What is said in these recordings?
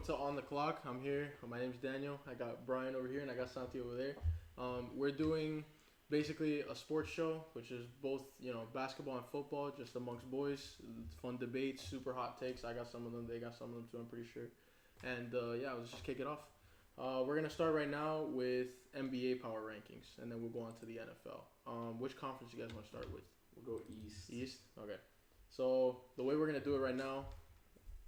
welcome to On the Clock. I'm here. My name's Daniel. I got Brian over here, and I got Santi over there. We're doing basically a sports show, which is both basketball and football, just amongst boys. It's fun debates, super hot takes. I got some of them. They got some of them too. I'm pretty sure. And let's just kick it off. We're gonna start right now with NBA power rankings, and then we'll go on to the NFL. Which conference you guys want to start with? We'll go East. East. Okay. So the way we're gonna do it right now,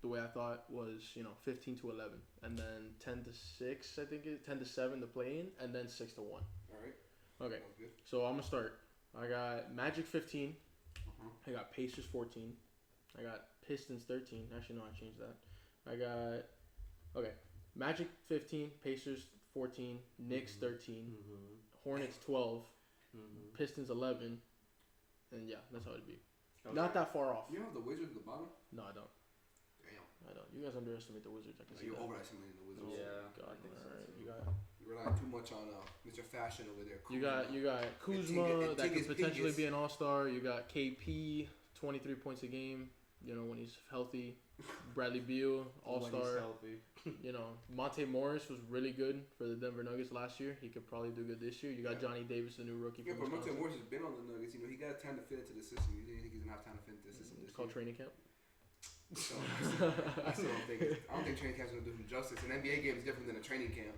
the way I thought was 15 to 11, and then 10 to 6. I think 10 to 7 to play in, and then 6 to 1. All right. Okay. Sounds good. So I'm gonna start. I got Magic 15. Uh-huh. I got Pacers 14. I got Pistons 13. Actually, no, I changed that. I got Magic 15, Pacers 14, Knicks 13, Hornets 12, Pistons 11, and that's how it'd be. Okay. Not that far off. You have the Wizards at the bottom? No, I don't. Damn. I don't. You guys underestimate the Wizards. I can see You're that. overestimating the Wizards. Yeah. God, I think so, alright. too. You got. You rely too much on Mr. Fashion over there. You got Kuzma And that could Tigges potentially Pigges. be an all-star. You got KP, 23 points a game. When he's healthy. Bradley Beal, all-star. When he's healthy. Monte Morris was really good for the Denver Nuggets last year. He could probably do good this year. You got Yeah. Johnny Davis, the new rookie. Yeah, from but Monte Wisconsin. Morris has been on the Nuggets. He got time to fit into the system. You think he's gonna have time to fit into the system It's this called year? training camp. So, I still don't think. I don't think training camp's gonna do him justice. An NBA game is different than a training camp.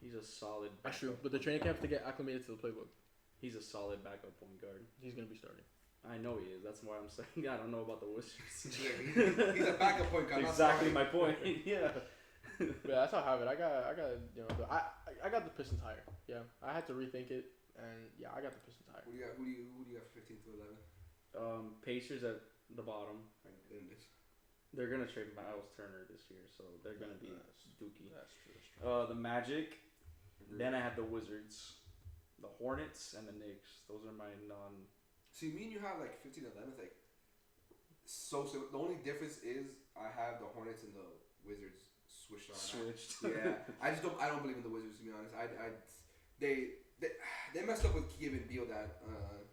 He's a solid. That's true, but the training camp to get acclimated to the playbook. He's a solid backup point guard. He's gonna be starting. I know he is. That's why I'm saying I don't know about the Wizards. Yeah, he's a backup point guard. Exactly my point. Yeah. Yeah, that's how I have it. I got the Pistons higher. Yeah, I had to rethink it, and I got the Pistons higher. Who do you got for 15 to 11? Pacers at the bottom. My goodness. They're gonna trade Miles Turner this year, so they're gonna be dookie. That's true. The Magic. Then I have the Wizards, the Hornets, and the Knicks. Those are my non. See, me and you have like 15 to 11. It's like so. The only difference is I have the Hornets and the Wizards switched on. Switched. I don't believe in the Wizards, to be honest. They messed up with giving Beal that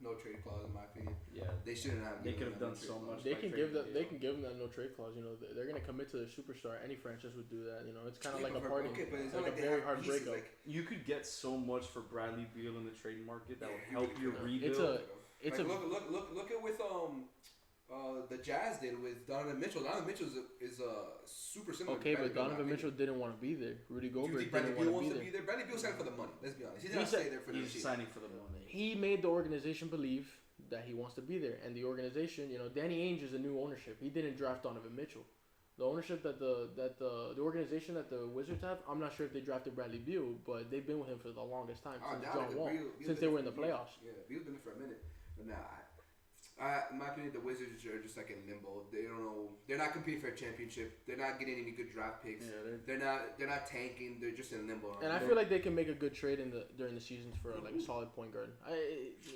no trade clause, in my opinion. Yeah. They shouldn't have. They given could have him done that so trade much. clause. They by can trading give Beal. they can give them that no trade clause. They're gonna commit to the superstar. Any franchise would do that. It's kind of Yeah, like a but party. okay, but it's It's not like a they very have hard pieces, breakup. like, You could get so much for Bradley Beal in the trade market that Yeah, would he help really your could. rebuild. It's like, a look at with the Jazz did with Donovan Mitchell. Donovan Mitchell is super similar. okay, to but Bradley Beal, in Donovan my Mitchell didn't want to be there. Rudy opinion. Do you Gobert think Bradley didn't Beal want wants to to be there? Bradley Beal signed for the money. Let's be honest. He did He not said- stay there for the He's shit. signing for the money. He made the organization believe that he wants to be there, and the organization, Danny Ainge is a new ownership. He didn't draft Donovan Mitchell. The ownership that the organization that the Wizards have, I'm not sure if they drafted Bradley Beal, but they've been with him for the longest time I since doubt John it. Wall, Beal's since been they were in the there for playoffs. years. Yeah, Beal's been there for a minute. But in my opinion, the Wizards are just like in limbo. They don't know. They're not competing for a championship. They're not getting any good draft picks. Yeah, They're not tanking. They're just in limbo. And I feel like they can make a good trade during the seasons for like a solid point guard.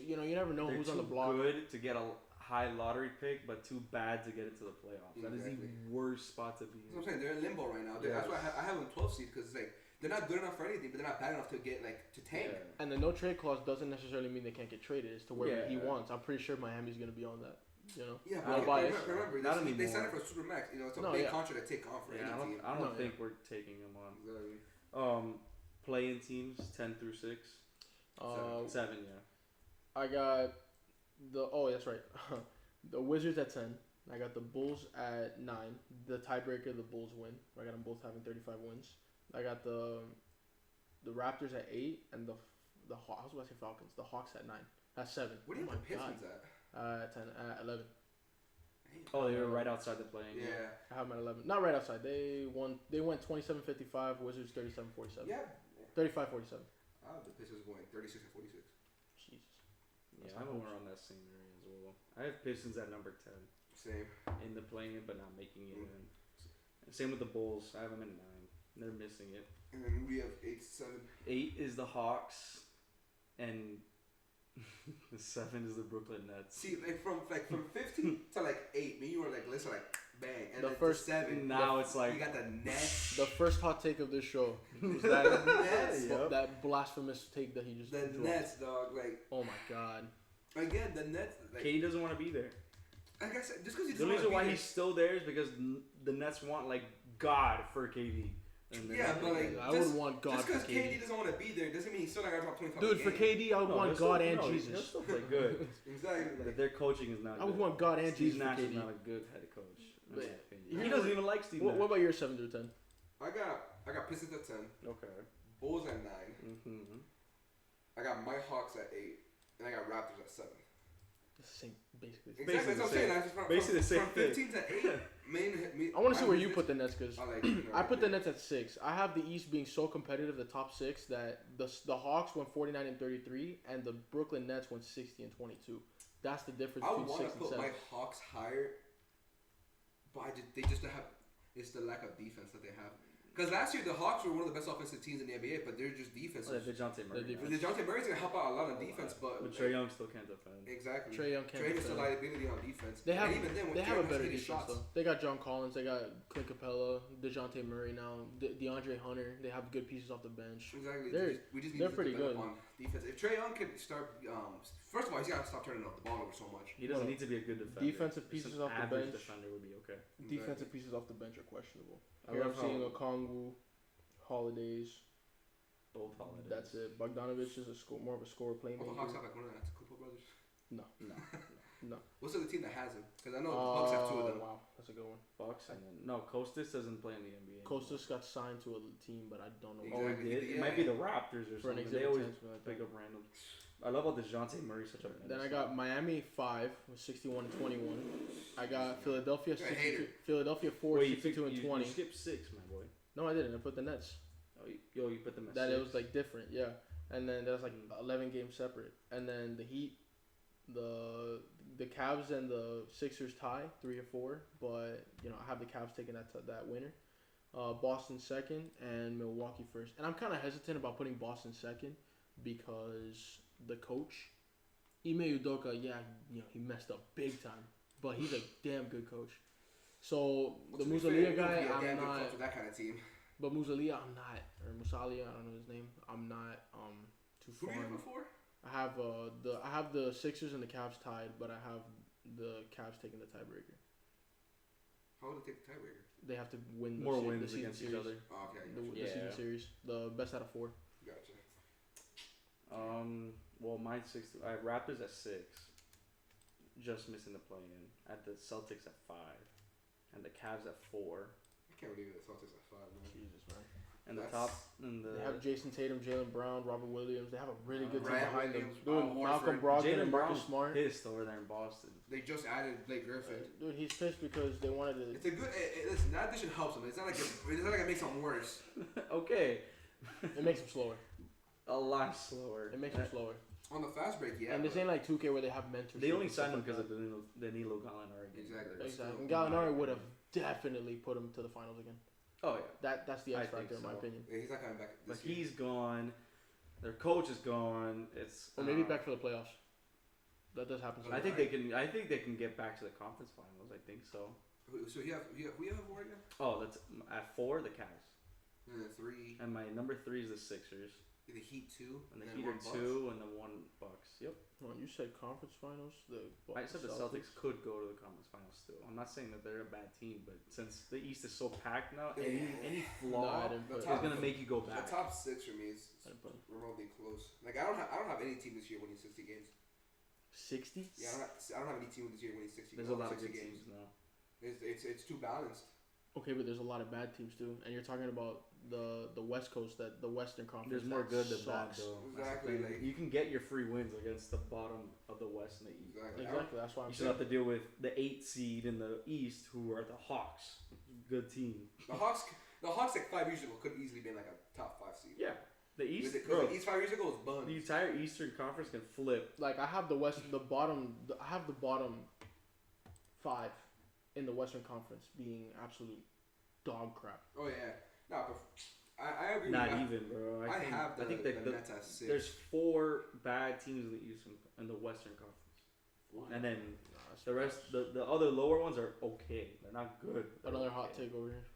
You never know they're who's too on the block. good to get a high lottery pick, but too bad to get into the playoffs. That is Exactly. the worst spot to be That's what I'm in. saying. They're in limbo right now. That's why I have them 12 seed because like they're not good enough for anything, but they're not bad enough to get to tank. Yeah. And the no trade clause doesn't necessarily mean they can't get traded. It's to where he Yeah. wants. I'm pretty sure Miami's going to be on that. Yeah, No but bias. remember, Not they anymore. signed it for a super max. It's a No, big yeah. contract to take on for Yeah, any team. I don't No, think we're taking him on. Exactly. Play-in teams 10 through 6. 7, yeah. I got that's right. The Wizards at 10. I got the Bulls at 9. The tiebreaker, the Bulls win. I got them both having 35 wins. I got the Raptors at 8 and the Hawks. I was about to say Falcons. The Hawks at 9. That's 7. What do you have the Pistons at? At 10. At 11. Oh, they were right outside the play-in. Yeah. I have them at 11. Not right outside. They went 27-55. Wizards 37-47. Yeah. 35-47. I have the Pistons going 36 and 46. Jesus. Yeah, I'm around that same area as well. I have Pistons at number 10 Same. in the play-in, but not making it in. And same with the Bulls. I have them at 9. They're missing it. And then we have 8, 7. 8 is the Hawks, and the 7 is the Brooklyn Nets. See, from 15 to 8, me you were listen bang, and The then first- to 7. Now it's like you got the Nets. The first hot take of this show was that Nets. Yep. that blasphemous take that he just The dropped. Nets, dog. Oh my god. Again, the Nets. KD doesn't want to be there. Like I said, just because he The doesn't reason wanna why be he's still there is because the Nets want God for KD. And then- Yeah, but like, I would want God just for because KD KD. doesn't want to be there doesn't mean he's still not gonna drop 25. Dude, a for game. KD, I would want God and He'll Jesus. still play good. Exactly. But their coaching is not I good. would want God and Steve Jesus for Nash is KD. not a good head coach. In my But opinion. He here's doesn't what- even like Steve What Nash. about your 7 through 10? I got Pistons at 10, Okay. Bulls at 9. Mm-hmm. I got my Hawks at 8, and I got Raptors at 7. The same, basically. Exactly, that's what I'm the saying. same. That's from, Basically the same from 15 to 8. I want to see where you put the Nets because I I put the Nets at 6. I have the East being so competitive, the top 6, that the Hawks went 49 and 33, and the Brooklyn Nets went 60 and 22. That's the difference I between want to 6 and put 7. my Hawks higher, but they just have it's the lack of defense that they have. Because last year the Hawks were one of the best offensive teams in the NBA, but they're just defensive. DeJounte Murray. The The DeJounte Murray's gonna help out a lot on defense, but But Trae Young still can't defend. exactly. Trae Young can't Trae is a defend. liability on defense. They have and even then, when they Trae have a has to better hit his defense shots, though. They got John Collins, they got Clint Capella, DeJounte Murray now, DeAndre Hunter. They have good pieces off the bench. Exactly. They're- We just need they're to pretty develop good. on defense. If Trae Young can start, first of all, he's got to stop turning the ball over so much. He doesn't No. need to be a good defender. Defensive Just pieces an off the average bench. defender would be okay. Defensive pieces off the bench are questionable. I Here I'm love seeing how- Okongwu, Holidays. Both holidays. That's it. Bogdanovich is more of a scorer Oh, the Hawks playmaker. have like one of the Antetokounmpo brothers. No. No. What's the other team that has him? Because I know the Bucks have two of them. Wow, that's a good one. Bucks and then no, Kostas doesn't play in the NBA. Kostas got signed to a team, but I don't know. Oh, he Exactly. did. It Yeah. might be the Raptors or For an something. They exhibit always 10, something like pick that. up random. I love how DeJounte Murray's such a. Then I got Miami 5 with 61 and 21. I got Philadelphia You're a 62, hater. Philadelphia 4 Wait, 62 and 20. You skipped 6, my boy. No, I didn't. I put the Nets. Oh, you put them at That 6. it was like different, yeah. And then there's like 11 games separate. And then the Heat, the Cavs and the Sixers tie 3 or 4, but you know I have the Cavs taking that winner. Boston second and Milwaukee first. And I'm kind of hesitant about putting Boston second because the coach, Ime Udoka, he messed up big time, but he's a damn good coach. So the To be fair, Musalia he guy, would be a I'm damn good not. coach with that kind of team. But Musalia, I'm not, or Musalia, I don't know his name. I'm not too Who do you fond. have before? I have the Sixers and the Cavs tied, but I have the Cavs taking the tiebreaker. How would they take the tiebreaker? They have to win More the wins season against each series. other. Oh, okay. The Yeah. season series, the best out of 4. Gotcha. Well, mine's 6. I have Raptors at 6. Just missing the play-in. I had the Celtics at 5, and the Cavs at 4. I can't believe the Celtics at 5, man. Jesus, man. And the That's- top and the They have Jason Tatum, Jalen Brown, Robert Williams. They have a really good team Grant behind them. Williams, Dude, Al Malcolm Horford. Brogdon Jalen and Brown Marcus Smart. pissed over there in Boston. They just added Blake Griffin. Dude, he's pissed because they wanted to. It's a good. Listen, that addition helps him. It's not like it makes him worse. Okay, It makes him slower. a lot slower. It makes him slower. On the fast break, yeah. And this but- ain't like 2K where they have mentors. They only and stuff signed him like because of that. Danilo Gallinari. Exactly. Exactly. And Gallinari would have definitely put him to the finals again. Oh yeah, That's the I X factor think in my so. opinion. Yeah, he's not coming back but this year. he's gone. Their coach is gone. It's Or maybe back for the playoffs. That does happen. I think they can. I think they can get back to the conference finals. I think so. So you have four again? Oh, that's at 4 the Cavs, And then 3, and my number 3 is the Sixers, the Heat 2, and the then Heat are 1 Bucks. 2, and the 1 Bucks. Yep. Well, you said conference finals. I said the Celtics could go to the conference finals still. I'm not saying that they're a bad team, but since the East is so packed now, any No, I flaw didn't put is top- gonna make you go The back. top 6 for me is I didn't put remotely close. Like I don't have any team this year winning 60 games. 60. Yeah, I don't have any team this year winning 60. There's a lot of 60 good games. teams now. It's too balanced. Okay, but there's a lot of bad teams too, and you're talking about the West Coast, that the Western Conference. There's more that good than bad sucks. though. That's the Exactly, thing. like- You can get your free wins against the bottom of the West and the East. Exactly. Exactly. That's why I'm You still saying. have to deal with the 8 seed in the East, who are the Hawks. Good team. The Hawks like 5 years ago could easily been like a top 5 seed. Yeah, the East. Because Bro, the East 5 years ago was buns. the entire Eastern Conference can flip. Like I have the West, I have the bottom 5 in the Western Conference being absolute dog crap. Oh yeah, no, but I agree. Not with you. even, bro. I have the, I think the that Nets at 6. there's 4 bad teams in the Eastern and the Western Conference, and then Nah, that's the rest, the other lower ones are okay. They're not good. They're Another hot okay. take over here.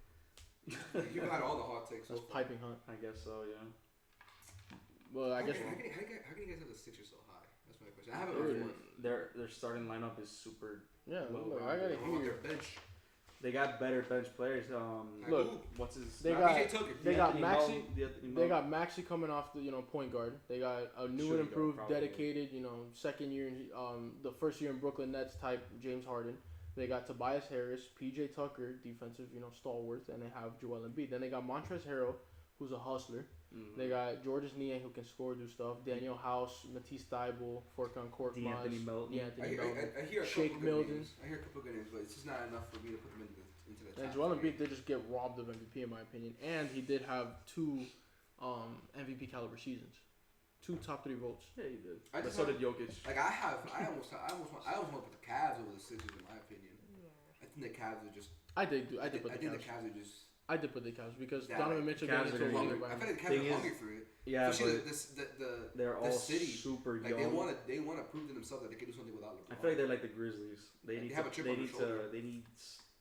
You had all the hot takes. That's so far. piping hot. I guess so. Yeah. Well, I guess How can you guys have the Sixers so high? That's my question. I have it Dude, on 4th. Their starting lineup is super. yeah. Well, Look, I gotta I want hear. their bench. They got better bench players. Look, what's his? They Not got PJ Tucker. they got Anthony Maxi. Melton, Anthony They Melton. got Maxi coming off the point guard. They got a new Shooting and improved, guard, probably. dedicated second year the first year in Brooklyn Nets type James Harden. They got Tobias Harris, PJ Tucker, defensive stalwarts, and they have Joel Embiid. Then they got Montrezl Harrell, who's a hustler. Mhm. They got Georges Niang, who can score, do stuff. Daniel House, Matisse Thybulle, Furkan Korkmaz, D'Anthony Melton. D'Anthony Melton. I hear a Shake couple good Milton. names. I hear a couple good names, but it's just not enough for me to put them into the top. And Joel three. Embiid did just get robbed of MVP in my opinion, and he did have two MVP caliber seasons, 2 top 3 votes. Yeah, he did. I But just so want- did Jokic. Like I almost want to put the Cavs over the Sixers in my opinion. I think the Cavs are just. I did put the I think the Cavs. Cavs are just. I did put the Cavs because Yeah, Donovan like, Mitchell Cavs getting are into a gonna weird be- I environment. feel like the Cavs Thing are is- hungry for it. Yeah, Especially but the they're all city. super Like young. they want to prove to themselves that they can do something without LeBron. I feel like they're like the Grizzlies. They Like, need they have to. a chip They on their need shoulder. to. They need.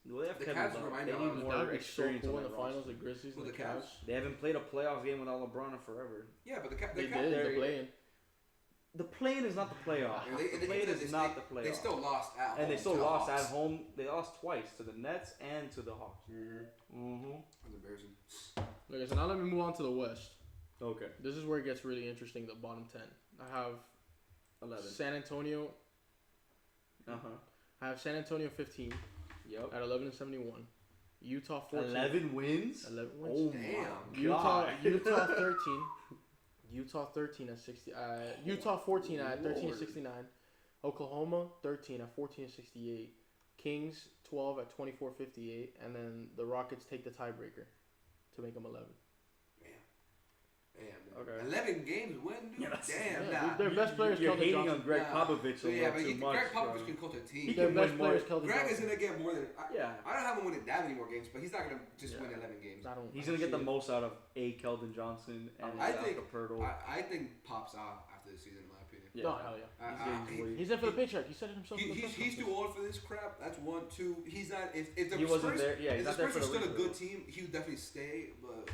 Well, they have The Kevin Cavs Love. remind They me a need lot of- more That would be so experience cool on in the that roster. finals, the Grizzlies Who, and the the Cavs? Cavs. They haven't played a playoff game without LeBron in forever. Yeah, but the They Cavs. did they're- the play-in. The play-in is not the playoff. And they- The and they- play-in is they- not the playoff. They still lost at home. and they still to the lost Hawks. at home. They lost twice to the Nets and to the Hawks. Mm-hmm. That's embarrassing. Okay, so now let me move on to the West. Okay. This is where it gets really interesting. The bottom 10. I have 11. San Antonio. Uh-huh. I have San Antonio 15 Yep. at 11-71. Utah 14. 11 wins? 11 Oh wins. Damn. my Utah God. 13. Utah 13 at 60. Utah 14 at 13-69. Oklahoma 13 at 14-68. Kings 12 at 24-58, and then the Rockets take the tiebreaker to make them 11. Damn. Okay. 11 games win, dude. Yeah, that's- Damn. Yeah, Nah. their best players You're Keldon hating Johnson. on Greg Nah. Popovich So a yeah, little but too much. Greg Popovich bro. can coach a team. He Their can best win more. players Keldon Greg is Johnson. gonna get more than. Yeah. I don't have him winning that many more games, but he's not gonna just win 11 games. I don't. He's I gonna don't get the see it. most out of Keldon Johnson and I Alka think- Pirtle. I think Pop's out after this season, in my opinion. Yeah. No, hell yeah. He's getting He's in for the paycheck. He said it himself. in the press He's too conference. old for this crap. That's 1, 2. He's not. If the He wasn't Spurs, there. Yeah, he's if not the there Spurs for are the still a reason. good team, he would definitely stay. But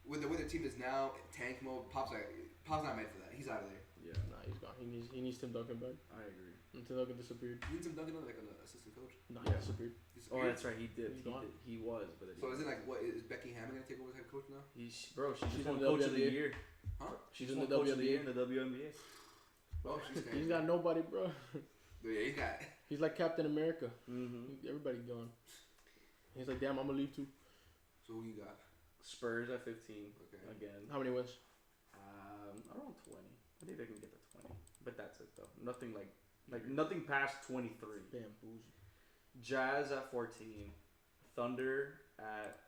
with the way the team is now, tank mode, Pop's not made for that. He's out of there. Yeah, Nah, he's gone. He needs Tim Duncan back. I agree. And Tim Duncan disappeared. You need some Duncan like an assistant coach. Nah, Yeah. he disappeared. Oh, that's right. He did. He's gone. He was, but So is it like what is Becky Hammond gonna take over as head coach now? She's just She's won in the Coach of the WNBA. Year. Huh? She's Just in won the Coach of the Year WNBA. in the WNBA. Oh, she's staying. He's got nobody, bro. Yeah, he's got. He's like Captain America. Mm-hmm. Everybody gone. He's like, damn, I'm gonna leave too. So who you got? Spurs at 15 Okay. again. How many wins? Around 20. I think they can get to 20, but that's it though. Nothing like nothing past 23. Damn, boozy. Jazz at 14. Thunder at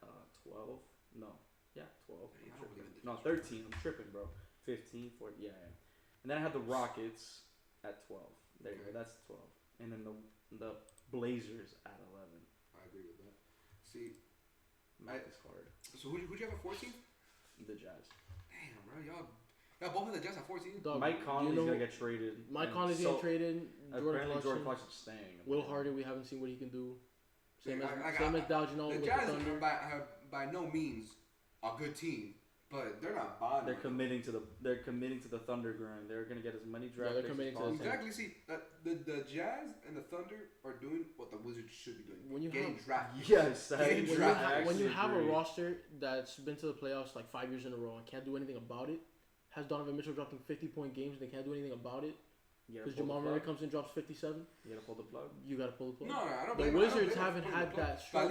12. No, yeah, 12. Yeah, I I'm don't tripping. believe in No, this. 13. I'm tripping, bro. 15, 14. Yeah. And then I had the Rockets at 12. There you go. Okay. That's 12. And then the Blazers at 11. I agree with that. See, Math is hard. so who'd you have at 14? The Jazz. Damn, bro, y'all both of the Jazz at 14. Dog, Mike Conley's you know, gonna get traded. Mike and Conley's so- getting traded. Apparently, Jordan Clarkson. Clarkson's staying. Will Hardy, we haven't seen what he can do. Same Yeah, as Dalginol The with the Jazz Thunder. are by no means a good team, but they're not bonding. They're committing to the Thunder grind. They're gonna get as many draft they're picks as committing to the possible. Exactly. See, the Jazz and the Thunder are doing what the Wizards should be doing. When you getting have- drafted. Yes, When I you When have- when you have a agree. roster that's been to the playoffs like 5 years in a row and can't do anything about it, has Donovan Mitchell dropping 50-point games and they can't do anything about it You gotta because pull the Jamal Murray plug. comes in drops 57, You gotta pull the plug. you gotta pull the plug. No, I don't. The blame- I don't Wizards blame them haven't for had pulling the plug. that But struggle.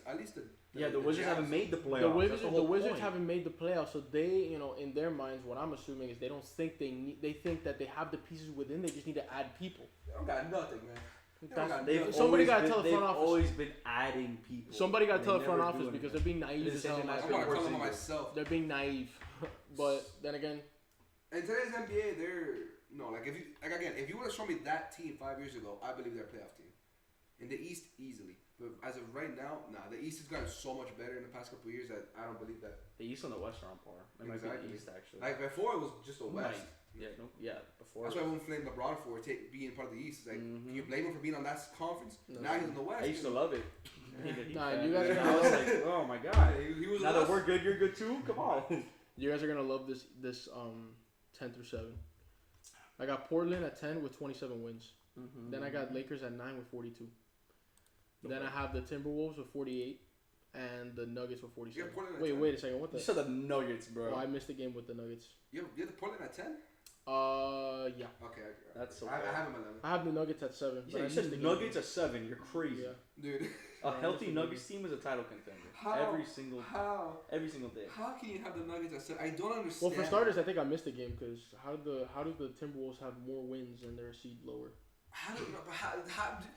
at least the Yeah, the Wizards Jazz- haven't made the playoffs. The That's Wizards, the the whole Wizards point. haven't made the playoffs, so they, in their minds, what I'm assuming is they don't think they need. They think that they have the pieces within. They just need to add people. They don't got nothing, man. That's, They've somebody always got to been- tell the front They've office. always been adding people. Somebody got to They tell the front never office do because anything. they're being naive It's as the hell. same last thing I'm year. gonna Porzingis. tell them myself. They're being naive, but then again, In today's NBA, they're like if you would have shown me that team 5 years ago, I believe they're a playoff team. In the East, easily. But as of right now, the East has gotten so much better in the past couple of years that I don't believe that. The East and the West are on par. It might be Exactly. the East actually. Like before, it was just the West. Yeah. Before. That's why I won't blame LeBron for being part of the East. It's like, Mhm. can you blame him for being on that conference? No. Now he's in the West. I used to love it. Nah, you guys are I gonna was like, oh my god. He was Now the that we're West. good, you're good too. Come on. you guys are gonna love this 10 through 7. I got Portland at 10 with 27 wins. Mm-hmm. Then I got Lakers at 9 with 42. Then I have the Timberwolves with 48, and the Nuggets with 47. Portland at Wait, 10? wait a second. What the? You said the Nuggets, bro. Oh, I missed the game with the Nuggets. You have the Portland at 10? Yeah. Okay. That's so I bad. have him 11. I have the Nuggets at 7. You but I said missed the game. Nuggets at 7. You're crazy. Yeah. Dude. A Yeah, healthy that's Nuggets team is a title contender. How? Every single day. How can you have the Nuggets at 7? I don't understand. Well, for starters, I think I missed the game because how did the Timberwolves have more wins and their seed lower? How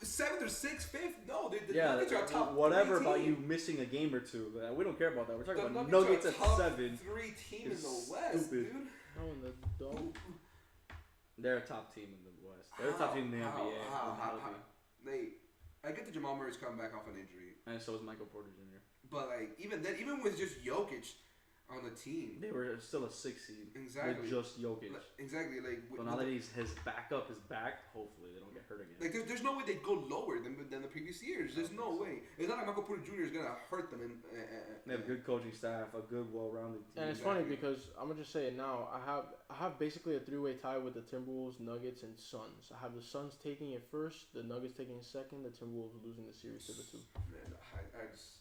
7th or 6th, 5th? No, the Yeah, Nuggets are a top whatever 3 about team. you missing a game or two. We don't care about that. We're talking The about Nuggets Nuggets are at a top 7. 3 team in It's the West, stupid. dude. Oh, in the dome. They're a top team in the West. They're a top team in the NBA. How? I get the Jamal Murray's coming back off an injury, And so is Michael Porter Jr. but like even then, even with just Jokic on the team, They were still a 6 seed exactly, with just Jokic. exactly. Like, But now that his backup is back, hopefully they don't get hurt again. like there's no way they'd go lower than the previous years. There's no way. It's not like Michael Porter Jr. is gonna hurt them. They have a good coaching staff, a good, well-rounded team. And it's funny because I'm gonna just say it now. I have basically a 3-way tie with the Timberwolves, Nuggets, and Suns. I have the Suns taking it first, the Nuggets taking it second, the Timberwolves losing the series to the 2. Man, I just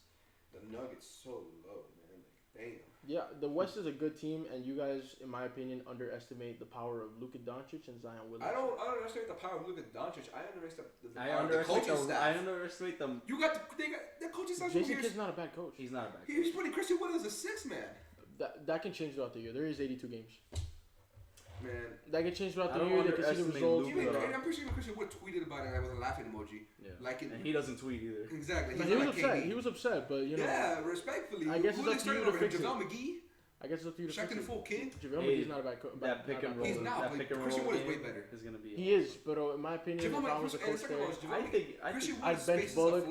the Nuggets so low, man. Like, damn. Yeah, the West is a good team, and you guys, in my opinion, underestimate the power of Luka Doncic and Zion Williamson. I don't underestimate the power of Luka Doncic. I underestimate the I power of the underestimate coaching staff. I underestimate them. You got the coaching staff. Jason Kidd's not a bad coach. He's not a bad He's putting Christian Wood as a 6th man. That can change throughout the year. There is 82 games. Man. That can change throughout I the don't year. They can see the underestimate results. Luka. Even, I'm pretty sure Christian Wood tweeted about it and I was a laughing emoji. Yeah. Like it, And he doesn't tweet either. exactly. But He's he was not like upset. KD. He was upset, but you know. Yeah, respectfully. I guess Who it's they up to you started to over him? fix it. JaVale McGee? I guess it's up to you to Shaq fix and it. full king? JaVale Hey, McGee's not a bad coach. That pick and roll. He's not, That but pick and Christian roll Wood is way game better. is gonna be. He is, but in my opinion, if I was a coach there, I'd bench Bullock.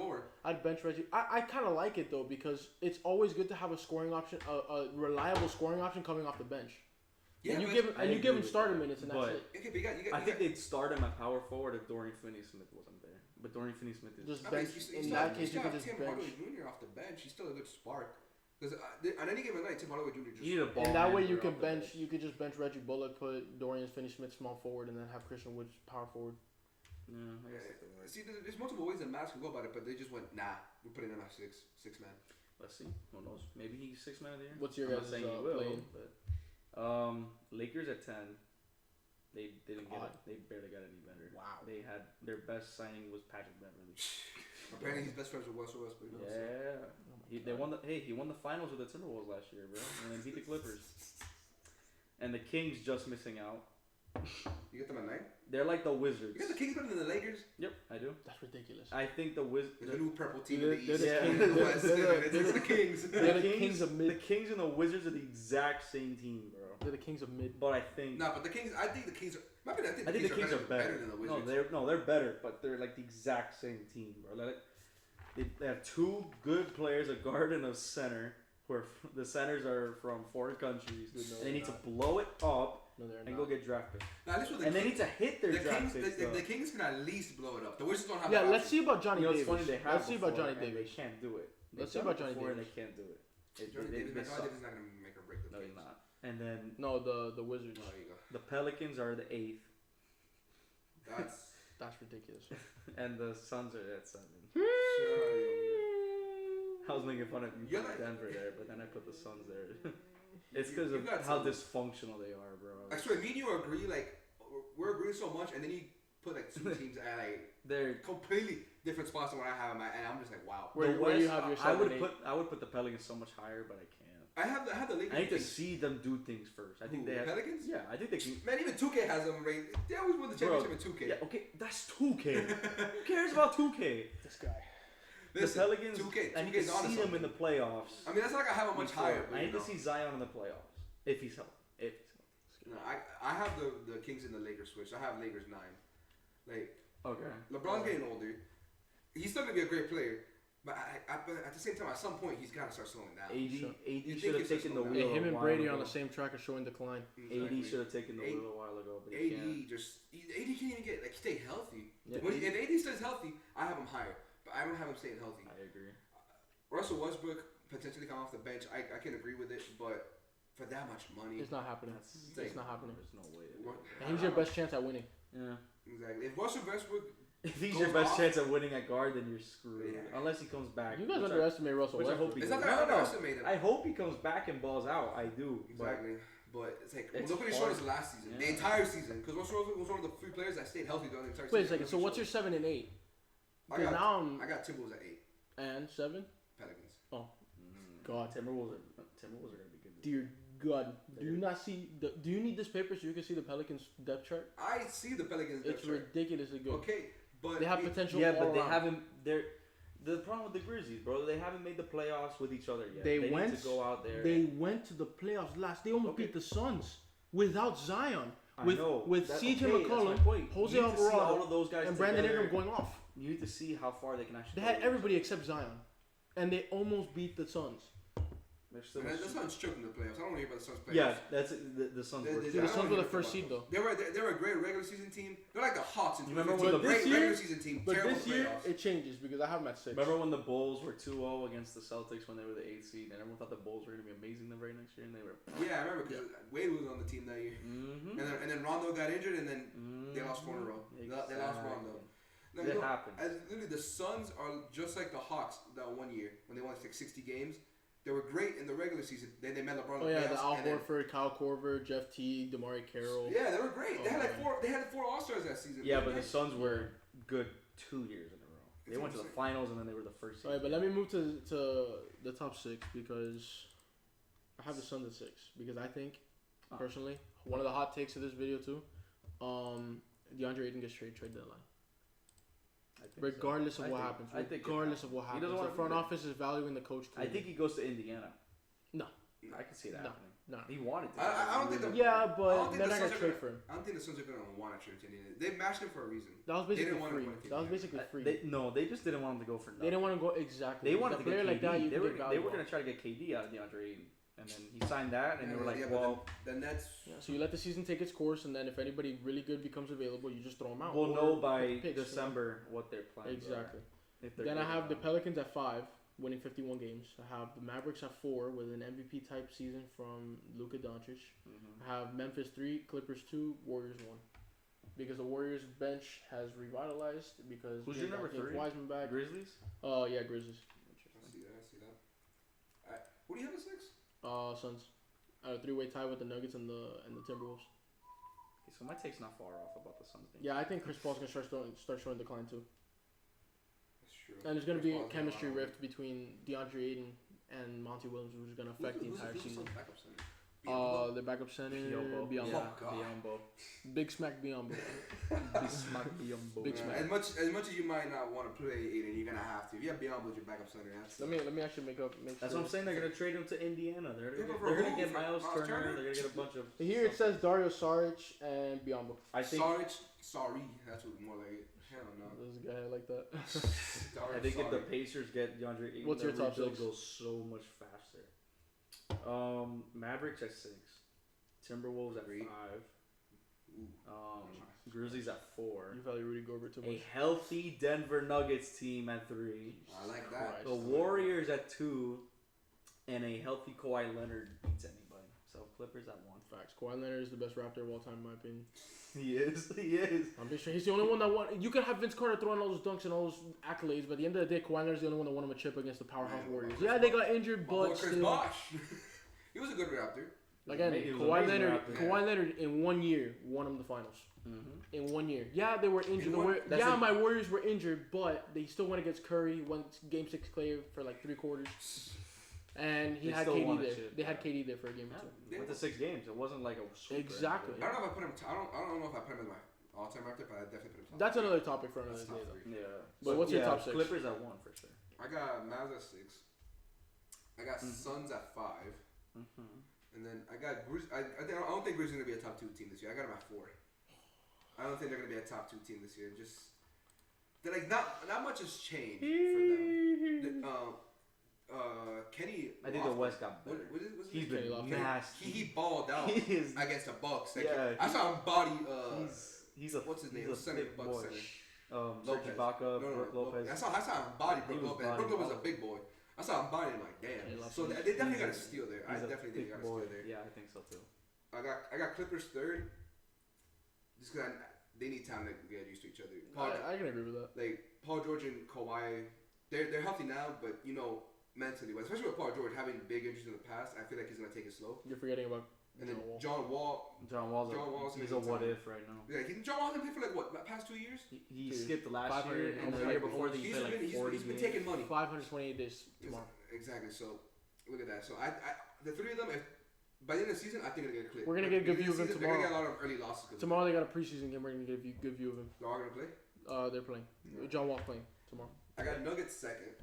I'd bench Reggie. I kind of like it though because it's always good to have a scoring option, a reliable scoring option coming off the bench. Yeah, and you but give him starting minutes, and that's But- it. okay, but you got, I think they'd start him at power forward if Dorian Finney-Smith wasn't there. But Dorian Finney-Smith is Just I mean, bench. In that case, you could just Tim bench. Hardaway Jr. off the bench. He's still a good spark. Because on any given night, Tim Hardaway Jr. just... You need a ball And that way you handler can off the bench. You could just bench Reggie Bullock, put Dorian Finney-Smith small forward, and then have Christian Woods power forward. Yeah, I guess that could work. See, there's multiple ways that Mavs can go about it, but they just went, nah, we're putting him at six man. Let's see. Who knows? Maybe he's 6th man of the year. What's your I'm not guys' saying he will, playing? but Lakers at 10. They didn't get Odd. it. They barely got any better. Wow. They had their best signing was Patrick Beverly. Apparently he's best friends with Russell Westbrook. You know, so. Yeah. Oh my He God. won the finals with the Timberwolves last year, bro, and then beat the Clippers. And the Kings just missing out. You get them at 9? They're like the Wizards. You got the Kings better than the Lakers? Yep, I do. That's ridiculous. I think the There's a Wizards. new purple team They're- in the East. they're the and Kings. in the West. They're It's the Kings. They're the Kings of mid. The Kings and the Wizards are the exact same team, bro. They're the Kings of mid. But I think. No, but the Kings, I think the Kings are... I I think the Kings are better. than the No, Wizards. they're better, but they're like the exact same team, bro. Like, they have 2 good players, a guard and a center. Where the centers are from foreign countries, No, and they need they're to blow it up No, they're and not. go get draft picks. Now, this was the And they Kings, need to hit their the draft Kings, picks. the though. Kings can at least blow it up. The Wizards don't have Yeah, that let's option. see about Johnny You know, it's Davis. funny they have Let's see about before, Johnny and Davis. They can't do it. Let's They've see about done it Johnny before and Davis. They can't do it. Johnny They Davis suck. is not going to make or break the No, Kings. he's not. And then No, the Wizards. Oh, there you go. the Pelicans are the 8th, That's ridiculous. and the Suns are at 7. Sure. I was making fun of you You're for like- Denver there, but then I put the Suns there. It's because You of got how some- dysfunctional they are, bro. I swear, me and you agree, like, we're agreeing so much, and then you put, like, 2 teams at, like, They're completely different spots than what I have them at, and I'm just like, wow. Where the do you West, have your I 7, would 8? put the Pelicans so much higher, but I can't. I have the Lakers. I need to Kings. see them do things first. I think Who, they the have. Pelicans? Yeah, I think they can. Man, even 2K has them ranked. They always win the Bro, championship in 2K. Yeah, okay, that's 2K. Who cares about 2K? This guy. Listen, the Pelicans. 2K, I need to 2K's onto see them in something. the playoffs. I mean, that's not like I have them much higher. But, I you need to know. see Zion in the playoffs if he's healthy. If he's healthy. No, I have the Kings and the Lakers switch. I have Lakers 9. Like, Okay. LeBron's getting older. He's still gonna be a great player, but but at the same time, at some point, he's gotta start slowing down. AD, Sure. You AD think should have it's just taken the slow wheel. down. Hey, him a and while Brady ago. on the same track are showing decline. Exactly. AD should have taken the A- wheel a while ago, but he can't. AD can't even get stay healthy. Yeah, When, AD if AD stays healthy, I have him higher, but I don't have him staying healthy. I agree. Russell Westbrook potentially come off the bench. I can agree with it, but for that much money, It's not happening. That's It's not happening. There's no way. What- And he's your best chance at winning. Yeah. Exactly. If Russell Westbrook If he's goes your best off- chance at winning at guard, then you're screwed. Yeah. Unless he comes back. You guys which underestimate Russell which I Westbrook. hope he It's not does. that I No, no, no. underestimate him. I hope he comes back and balls out. I do. Exactly. But it's like, It's look what he showed us hard. last season. The Yeah. entire season. Because Russell was one of the few players that stayed healthy during the entire Wait a season. second. So what's your 7 and 8? I Because got, now I'm I got Timberwolves at 8. and 7. Pelicans. God. Timberwolves are gonna be good. Dear God, do you not see? Do you need this paper so you can see the Pelicans depth chart? I see the Pelicans. It's depth chart. ridiculously good. Okay, but They have we- potential. Yeah, all but they around. haven't. They're the problem with the Grizzlies, bro. They haven't made the playoffs with each other yet. They need went- to go out there. They went to the playoffs last. They almost Okay. beat the Suns without Zion. I With know. with That- CJ okay, that's my McCollum, point. Jose You need to see all Alvarado, of those guys and Brandon together. Ingram going off. You need to see how far they can actually. They go had with everybody except Zion, and they almost beat the Suns. They're still. Man, the Suns choked in the playoffs. I don't want to hear about the Suns playoffs. Yeah, that's the Suns. They- were they- Dude, I the don't Suns were wanna the hear first about seed those. though. They were a great regular season team. They're like the Hawks in You remember 2015. when the- Great This year- regular season team. But Terrible this year playoffs. it changes because I have them at 6. Remember when the Bulls were 2-0 against the Celtics when they were the 8th seed, and everyone thought the Bulls were gonna be amazing the very next year, and they were. Yeah, I remember because Wade was on the team that year, Mm-hmm. and then Rondo got injured, and then they lost 4 in a row. They lost Rondo. Now, It happens. literally, the Suns are just like the Hawks that one year when they won like 60 games. They were great in the regular season. Then they met LeBron. Oh in yeah, the the playoffs, Al and then- Horford, Kyle Korver, Jeff Teague, Damari Carroll. Yeah, they were great. They had like Okay. 4. They had 4 All Stars that season. Yeah, didn't but the they? Suns were good 2 years in a row. They That's went to what the I'm saying. finals and then they were the first seed. Alright, but let me move to the top 6 because I have the Suns at 6 because I think personally one of the hot takes of this video too, DeAndre Ayton gets trade deadline. I think Regardless so. of I what think- happens, I think it regardless of happens. what He doesn't happens, the want to front be there. office is valuing the coach too. I think he goes to Indiana. No. I can see that No. happening. No. He wanted to. I don't think the- Yeah, I don't but think they're the not gonna Suns are trade gonna- for him. I don't think the Suns are gonna want to trade to Indiana. They matched him for a reason. That was They basically didn't want free. him to That was KD. basically free. They just didn't want him to go for nothing. They didn't want to go exactly. They wanted a to player get like that. KD. You They can were get they valuable. were gonna try to get KD out of DeAndre Ayton, and then he signed that, and they were like, Yeah, well, but the Nets. Yeah, so you let the season take its course, and then if anybody really good becomes available, you just throw them out. we'll Or know by pick picks, you know? December what their plans Exactly. are. If they're Then I good or have the not. Pelicans at 5, winning 51 games. I have the Mavericks at 4 with an MVP type season from Luka Doncic. Mhm. I have Memphis 3, Clippers 2, Warriors 1. Because the Warriors bench has revitalized because Who's they your got number James 3? Wiseman back. Grizzlies. Oh yeah, Grizzlies. I see that. Alright, what do you have at 6? Suns. A 3-way tie with the Nuggets and the Timberwolves. Okay, so my take's not far off about the Suns thing. Yeah, I think Chris Paul's gonna start showing decline too. That's true. And there's gonna Chris be a Paul's chemistry gonna- rift between DeAndre Ayton and Monty Williams, which is gonna affect the entire who's the season. Suns' backup center? The backup center, Biombo. Biombo. Yeah. God. Biombo. Big Smack Biombo. Big smack Biombo. Big Yeah, smack. as much as you might not want to play Aiden, you're gonna have to. If you have Biombo as your backup center, that's Let me actually make That's sure. what I'm saying. They're gonna trade him to Indiana. They're Yeah, gonna, but for they're gonna who? get For Miles Miles Turner. Turner? They're gonna get a bunch of. Here it says Dario Saric and Biombo. I think Sorry, that's what more like it. Hell no. This guy like that. I think if the Pacers get DeAndre Ayton, What's your the top rebuild six? goes so much faster. Mavericks at 6, Timberwolves at 5, Ooh. Grizzlies at 4, You value Rudy Gobert too a much. healthy Denver Nuggets team at 3, I like that. the Warriors at 2, and a healthy Kawhi Leonard beats anybody. So Clippers at 1. Facts. Kawhi Leonard is the best Raptor of all time, in my opinion. He is. He is. I'm pretty sure he's the only one that won. You could have Vince Carter throwing all those dunks and all those accolades, but at the end of the day, Kawhi Leonard's the only one that won him a chip against the powerhouse Man, Warriors. Chris Yeah, they got injured, My boy but Chris still. Bosh. He was a good Raptor. Again, He was Kawhi amazing Leonard, Raptor. Kawhi Leonard in 1 year won him the finals. Mm-hmm. In 1 year. Yeah, they were injured. In one- that's a- My Warriors were injured, but they still went against Curry, won Game 6 Clay for like 3 quarters. And he They had still won KD a there. chip, They had yeah. KD there for a game or Yeah. two. Went to 6 games. It wasn't like a sweep or Exactly. anything. I don't know if I put him. I don't know if I put him as my all-time Raptor, but I definitely put him. top That's three. another topic for another That's day, top though. three. Yeah. But what's your top 6? Clippers at 1 for sure. I got Mavs at 6. I got Mhm. Suns at 5, Mm-hmm. and then I got Grizz. I don't think Grizzlies are gonna be a top 2 team this year. I got them at 4. I don't think they're gonna be a top 2 team this year. Just they're like not much has changed for them. Kenny. I think the lost- West got better. What is He's Kenny been Lofton. nasty. he balled out He is. against the Bucks. Like, Yeah, I saw him body. He's a what's his name? He's a Center, thick Bucks boy. center. Serge Lopez. Ibaka, No, Brook Lopez. I saw him body He Brook was Lopez. body Brook Lopez is a ball. big boy. I saw him body. I'm like, damn. Kenny Lofton. So they definitely He's got a a- steal there. I He's a definitely think thick they got a boy. steal there. Yeah, I think so too. I got Clippers 3rd. Just because they need time to get used to each other. I can agree with that. Like Paul George and Kawhi, they're healthy now, but mentally, especially with Paul George having big injuries in the past, I feel like he's gonna take it slow. You're forgetting about. And then John Wall's he's a what if right now. Yeah, John Wall hasn't played for like the past 2 years. He skipped the last year, and the year before he played like 40 He's been taking money. 528 days tomorrow. Exactly. So look at that. So I the three of them, if by the end of the season, I think they're gonna clear. We're gonna get a good view of them tomorrow. They're gonna get a lot of early losses. Tomorrow they got a preseason game. We're gonna get a good view of them. They're all gonna play. They're playing. Yeah. John Wall's playing tomorrow. I got Nuggets second.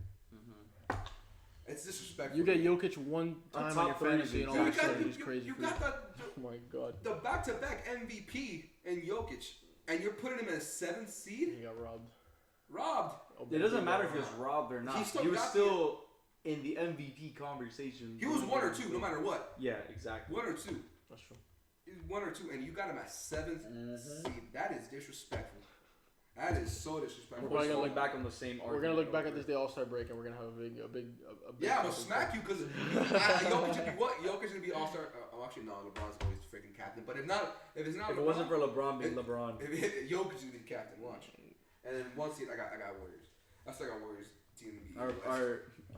It's disrespectful. You get Jokic one time on your fantasy, and all of a sudden he's crazy. You got oh my god. The back-to-back MVP in Jokic, and you're putting him as 7th seed. He got robbed. Robbed. It doesn't matter if he was robbed or not. He was still in the MVP conversation. He was 1 or 2, no matter what. Yeah, exactly. 1 or 2. That's true. He's 1 or 2, and you got him at 7th seed. That is disrespectful. That is so disrespectful. We're gonna look back on the same argument. We're gonna look back at this day All-Star break, and we're gonna have a big. Yeah, I'm gonna smack you because Jokic should be what? Jokic should be All-Star. Actually, no. LeBron's always freaking captain. But if it's not, if it wasn't for LeBron being LeBron, Jokic should be the captain. Watch. And then one seed, I got Warriors. I still got Warriors team to be.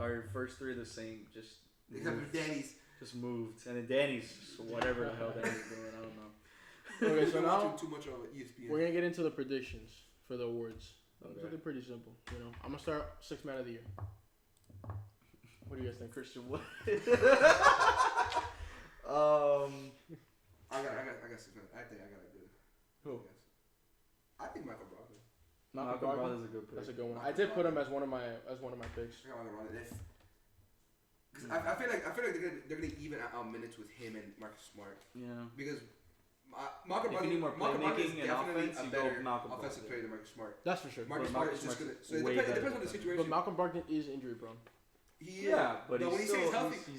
Our first three are the same. Just except for Danny's. Just moved, and then Danny's whatever the hell Danny's doing. I don't know. Okay, so now too much of ESPN. We're gonna get into the predictions for the awards. Okay. Something pretty simple, I'm gonna start 6th man of the year. What do you guys think, Christian Wood? I got 6 man. I think I got a good. Who? I think Michael Brogdon. Malcolm Brogdon's a good pick. That's a good one. I did put him as one of my picks. I got Michael Brogdon. Because I feel like they're gonna even out minutes with him and Marcus Smart. Yeah. Because Malcolm Brogdon is definitely a better offensive Brogdon. player than Marcus Smart. That's for sure. Marcus Smart is just gonna. So it depends on the situation. But Malcolm Brogdon is injury prone. But when he stays healthy, he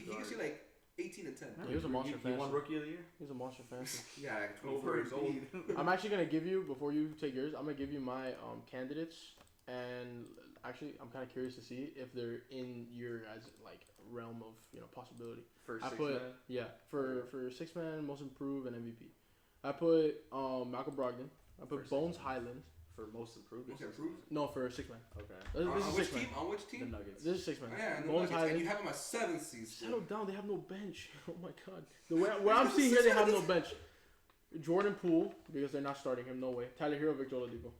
can see like 18 and 10. Yeah, he was a monster fan. He won Rookie of the Year. He's a monster fan. Yeah, like 24 years old. I'm actually gonna give you, before you take yours, I'm gonna give you my candidates, and actually I'm kind of curious to see if they're in your realm of possibility. For for 6 man, most improved, and MVP. I put Malcolm Brogdon. I put Bones Highland. For most improved. No, for 6 man. Okay. This is 6 man. On which team? The Nuggets. This is 6 man. Yeah, and Bones Highland. And you have him at 7th seed. Settle down. They have no bench. Oh my god. The way I'm seeing here, they have no bench. Jordan Poole, because they're not starting him. No way. Tyler Hero, Victor Oladipo.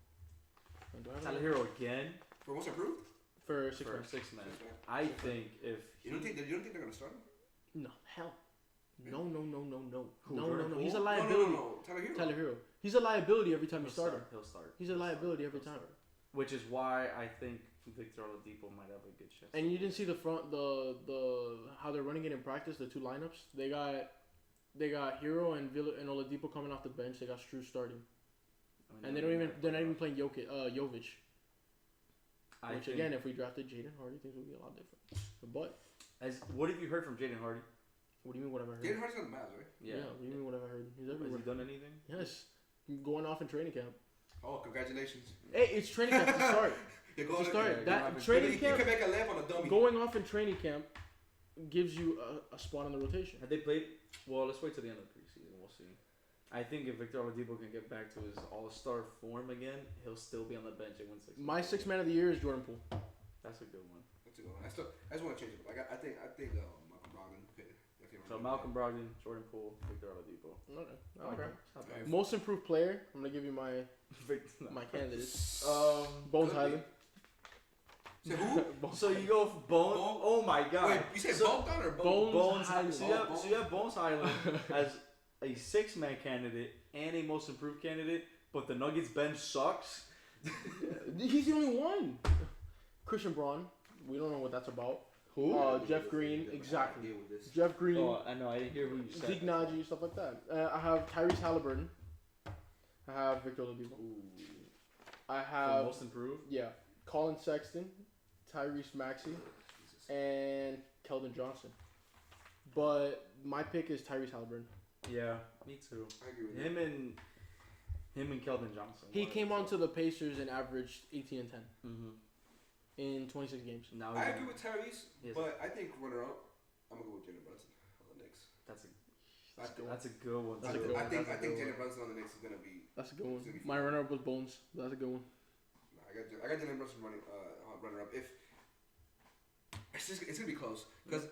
Tyler Hero again. For most improved? For 6 man. I think if you don't think they're gonna start him? No, hell. No. Who, No. He's a liability. No. Tyler Hero. He's a liability every time you start him. He'll start. He's a liability every time. Which is why I think Victor Oladipo might have a good chance. And you didn't see the how they're running it in practice. The 2 lineups. They got Hero and Oladipo coming off the bench. They got Strus starting. And they're not even playing Jovic. Which again, if we drafted Jaden Hardy, things would be a lot different. But what have you heard from Jaden Hardy? What do you mean? What have I heard? Jaden Hardy's on the Mavs, right? Yeah. What do you mean? What have I heard? He's everywhere. Has he done anything? Yes. Going off in training camp. Oh, congratulations! Hey, it's training camp to start. To start. That camp. training camp. You can make a lamp on a dummy. Going off in training camp gives you a spot on the rotation. Have they played? Well, let's wait till the end of the preseason. We'll see. I think if Victor Oladipo can get back to his all-star form again, he'll still be on the bench and win 6. My 6 man of the year is Jordan Poole. That's a good one. That's a good one. I just want to change it. I think Malcolm Brogdon. So Malcolm Brogdon, Jordan Poole, Victor Oladipo. Okay. Most improved player. I'm gonna give you my candidates. Bones Highland. So who? So you go for Bones. Oh my God! Wait, you said Bogdan or Bones Highland? So you have Bones Highland as a 6 man candidate and a most improved candidate, but the Nuggets bench sucks. He's the only one. Christian Braun. We don't know what that's about. Who? Jeff Green. Exactly. Jeff Green. Oh, I know. I didn't hear who you said. Zeke Naji, stuff like that. I have Tyrese Halliburton. I have Victor Oladipo. I have for most improved. Yeah, Colin Sexton, Tyrese Maxey, and Keldon Johnson. But my pick is Tyrese Halliburton. Yeah, me too. I agree with him and Keldon Johnson. He came onto the Pacers and averaged 18 and 10 in 26 games. Now I agree with Tyrese, but I think runner up, I'm gonna go with Jalen Brunson on the Knicks. That's a good one. That's a too. good one. I think That's a good Jalen one. Brunson on the Knicks is gonna be. That's a good one. It's gonna be My fun. runner-up was Bones. That's a good one. I got Jalen Brunson runner up. If it's gonna be close because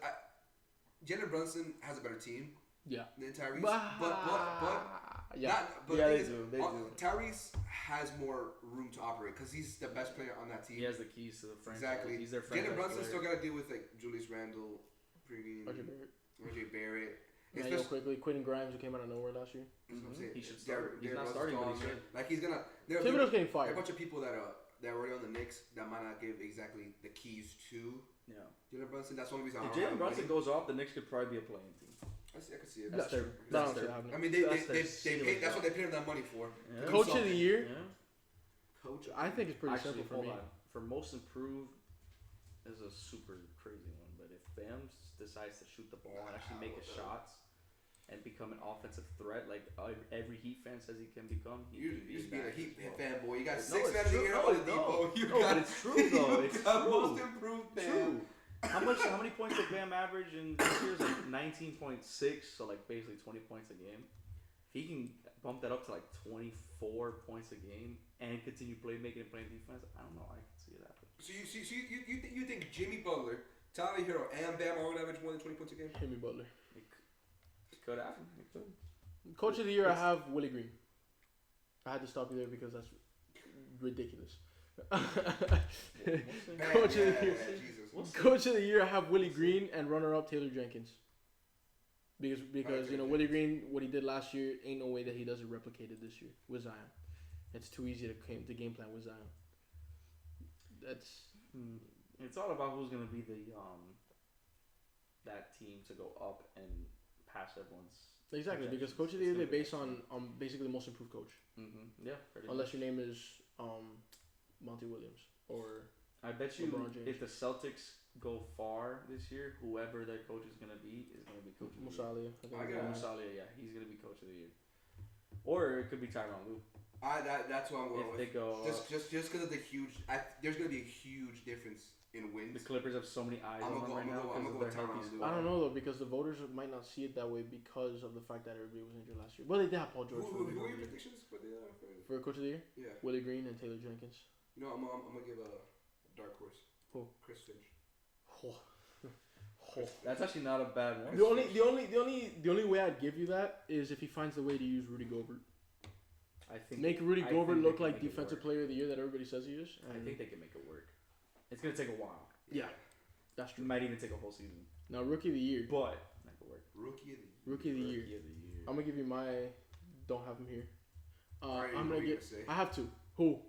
Jalen Brunson has a better team Yeah. than Tyrese, yeah. but Yeah, the they thing is, do. They do. Tyrese has more room to operate because he's the best player on that team. He has the keys to the franchise. Exactly. He's their franchise Jalen Brunson player. still got to deal with like Julius Randle, freaking RJ Barrett. RJ Barrett. Yeah, real quickly, Quentin Grimes, who came out of nowhere last year. That's what I'm saying. He should start. He's not starting, but he should. Like he's gonna. There Thibodeau's getting are a fired. bunch of people that are already on the Knicks that might not give exactly the keys to Yeah. Jalen Brunson. That's one reason. If Jalen Brunson goes off, the Knicks could probably be a playing team. I could see it. That's their- true. that's That's their- happening. I mean, That's their they ceiling paid. That's job. what they paid him that money for. Yeah. Do Coach of the something. year, Yeah. Coach. I think it's pretty Actually, simple for hold me. on. For most improved is a super crazy one, but if Bam decides to shoot the ball and actually make his shots and become an offensive threat, like every Heat fan says he can become, he You can be used to be a that Heat as well. fanboy. You got No, 6 it's man of the true. year No, on the no. Depot. You No, got, but it's true though. It's got true. most improved Bam. True. How many points did Bam average in this year's? Like 19.6, so like basically 20 points a game. If he can bump that up to like 24 points a game and continue making and playing defense, I don't know. I can see it happen. So you think Jimmy Butler, Tyler Hero, and Bam are gonna average more than 20 points a game? Jimmy Butler. It could happen. It could. Coach of the year, I have Willie Green. I had to stop you there because that's ridiculous. Coach of the year. Jesus. Coach of the year, I have Willie Green, and runner-up Taylor Jenkins. Because you know Willie Green, what he did last year, ain't no way that he doesn't replicate it this year with Zion. It's too easy to game plan with Zion. That's It's all about who's gonna be the that team to go up and pass everyone's. exactly because projections. Coach of the year It's they gonna be base on basically the most improved coach, Yeah. Pretty unless much. your name is Monty Williams or I bet you LeBron James. if the Celtics go far this year, whoever their coach is gonna be coach of the year. Musalia. I got Musalia, yeah, he's gonna be coach of the year. Or it could be Tyronn Lue. That's what I'm going If with. they go, Just because of the huge, there's gonna be a huge difference in wins. the Clippers have so many eyes I'm on gonna them go- right I'm now gonna because go of their with Tyronn healthy Lue. squad. I don't know though because the voters might not see it that way because of the fact that everybody was injured last year. Well, they did have Paul George for Who the are your year. predictions for the For coach of the year, Yeah. Willie Green and Taylor Jenkins. You know, I'm gonna give a dark horse. Who? Chris Finch. That's actually not a bad one. The only way I'd give you that is if he finds the way to use Rudy Gobert. I think Make Rudy I Gobert think look they like can make it defensive work. player of the year that everybody says he is. I think they can make it work. It's gonna take a while. Yeah, that's It true. might even take a whole season, Now rookie of the year. but make it work. Rookie of the year. Rookie of the year. Rookie of the year. I'm gonna give you my. Don't have him here. Alright, I'm what gonna are you get. gonna say? I have to. Who?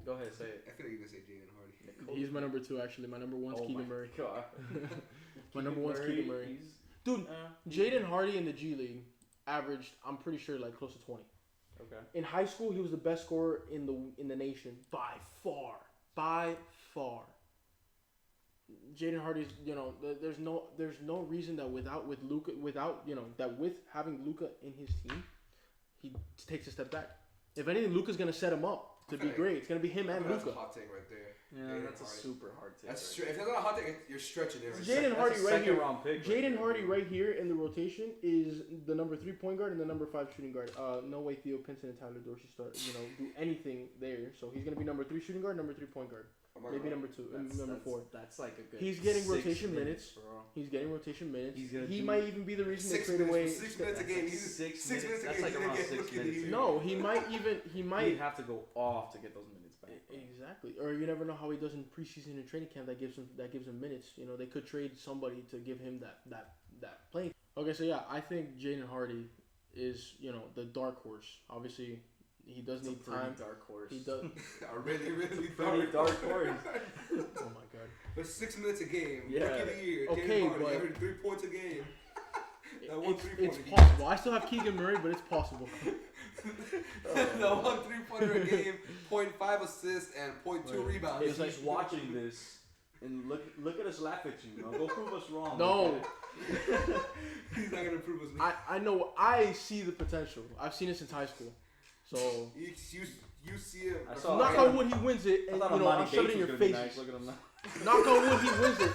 Go ahead, say it. I feel like you're gonna say Jalen Hardy. He's my number 2 actually. My number 1's Oh Keegan my Murray. God. My number 1's Keegan Murray. He's, Dude, Jaden Hardy in the G League averaged, I'm pretty sure, like close to 20. okay. In high school, he was the best scorer in the nation by far. By far. Jaden Hardy's, you know, there's no reason that with having Luka in his team, he takes a step back. If anything, Luka's gonna set him up to be great. It's gonna be him and That's a Luka. hot take right there. Yeah, Jaden that's a Hardy. super hard take. That's right if that's not a hot take, you're stretching it. Jaden Hardy that's a right second here. round pick. Jaden Hardy right here in the rotation is the number 3 point guard and the number 5 shooting guard. No way Theo Pinson and Tyler Dorsey do anything there. So he's gonna be number 3 shooting guard, number 3 point guard, maybe number 2, and number 4. That's like a good. He's getting 6 rotation minutes. bro. He's getting rotation minutes. He's gonna He do- might even be the reason they 6 trade minutes, away. 6 minutes a game. He's 6 6 minutes a That's game. like He's gonna around get 6 rookie of the minutes. year. No, he might He'd have to go off to get those minutes back. Exactly. Or you never know how he does in preseason and training camp. That gives him minutes. You know, they could trade somebody to give him that playing. Okay, so yeah, I think Jaden Hardy is, you know, the dark horse. Obviously, he does It's a need pretty time. dark horse. He does. A really, really Pretty dark horse. Oh my god. But 6 minutes a game. Yeah. Rookie of the year. Okay, Jaden Hardy, but- averaging 3 points a game. That one It's 3-pointer. possible. I still have Keegan Murray, but it's possible. The 1 3-pointer a game, 0.5 assists, and 0.2 rebounds. If he's watching this and look at us laugh at you, go prove us wrong. No. He's not gonna prove us. I know. I see the potential. I've seen it since high school. So You see it. I saw- knock on wood, he wins it, I and thought you know Amani I shove it Bates in was your gonna be faces. nice. Look at him now. Knock on wood, he wins it.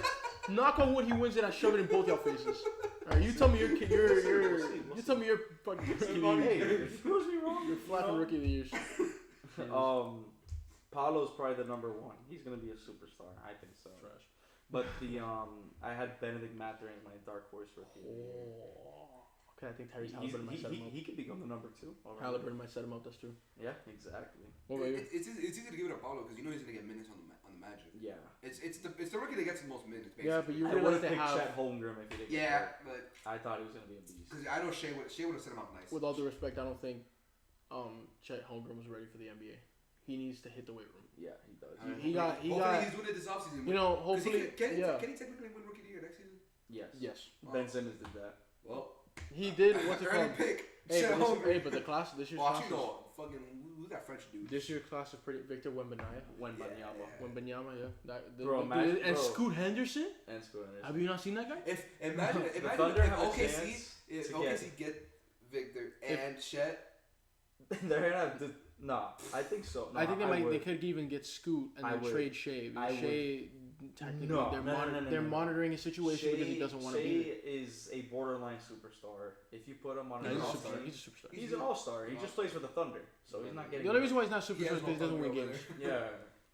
Knock on wood, he wins it. I shove it in both your faces. Alright, you tell me your We'll you tell me your fucking rookie of the Hey, year. if it proves me wrong, Your flapping rookie of the year. Paulo's probably the number one. He's gonna be a superstar. I think so. Trash. But I had Benedict Mathurin as my dark horse rookie. Of the year. Okay, I think Tyrese Halliburton might set him up. He could become the number 2. Halliburton might set him up. That's true. Yeah, exactly. What about you? It's easy to give it to Paulo because you know he's gonna get minutes on the Magic. Yeah. It's the rookie that gets the most minutes. Basically. Yeah, but you I would realize have they picked have. Chet Holmgren if he didn't. Yeah, but I thought he was gonna be a beast. because I know Shea would have set him up nice. With all due respect, I don't think Chet Holmgren was ready for the NBA. He needs to hit the weight room. Yeah, he does. He got. Hopefully he's doing it this offseason. You know, hopefully. Can he Yeah. technically win rookie of the year next season? Yes. Yes. Ben Simmons did that. Well, He did. What's it early called? pick. Hey, Chet but Holmgren. the class this year's Well, class. actually, no. Fucking who's that French dude? This year's class is pretty. Victor Wembanyama. Wembanyama. Wembanyama, yeah. Bro, Dude, imagine- and bro. Scoot Henderson. And Scoot Henderson. Have you not seen that guy? If imagine The Thunder if have a OKC chance to OKC get Victor and Chet. They're gonna have to. Nah, I think so. No, I think would. they could even get Scoot and I then would. trade Shea. I Because Shea, technically, No, they're monitoring his situation because he Shea- doesn't want to Shea be there. is a borderline superstar. If you put him on No, an he's, a all-star, superstar. He's a superstar. he's an all-star. He just plays for the Thunder, so he's not getting. The only reason why he's not He superstar has is because he doesn't win over games. there.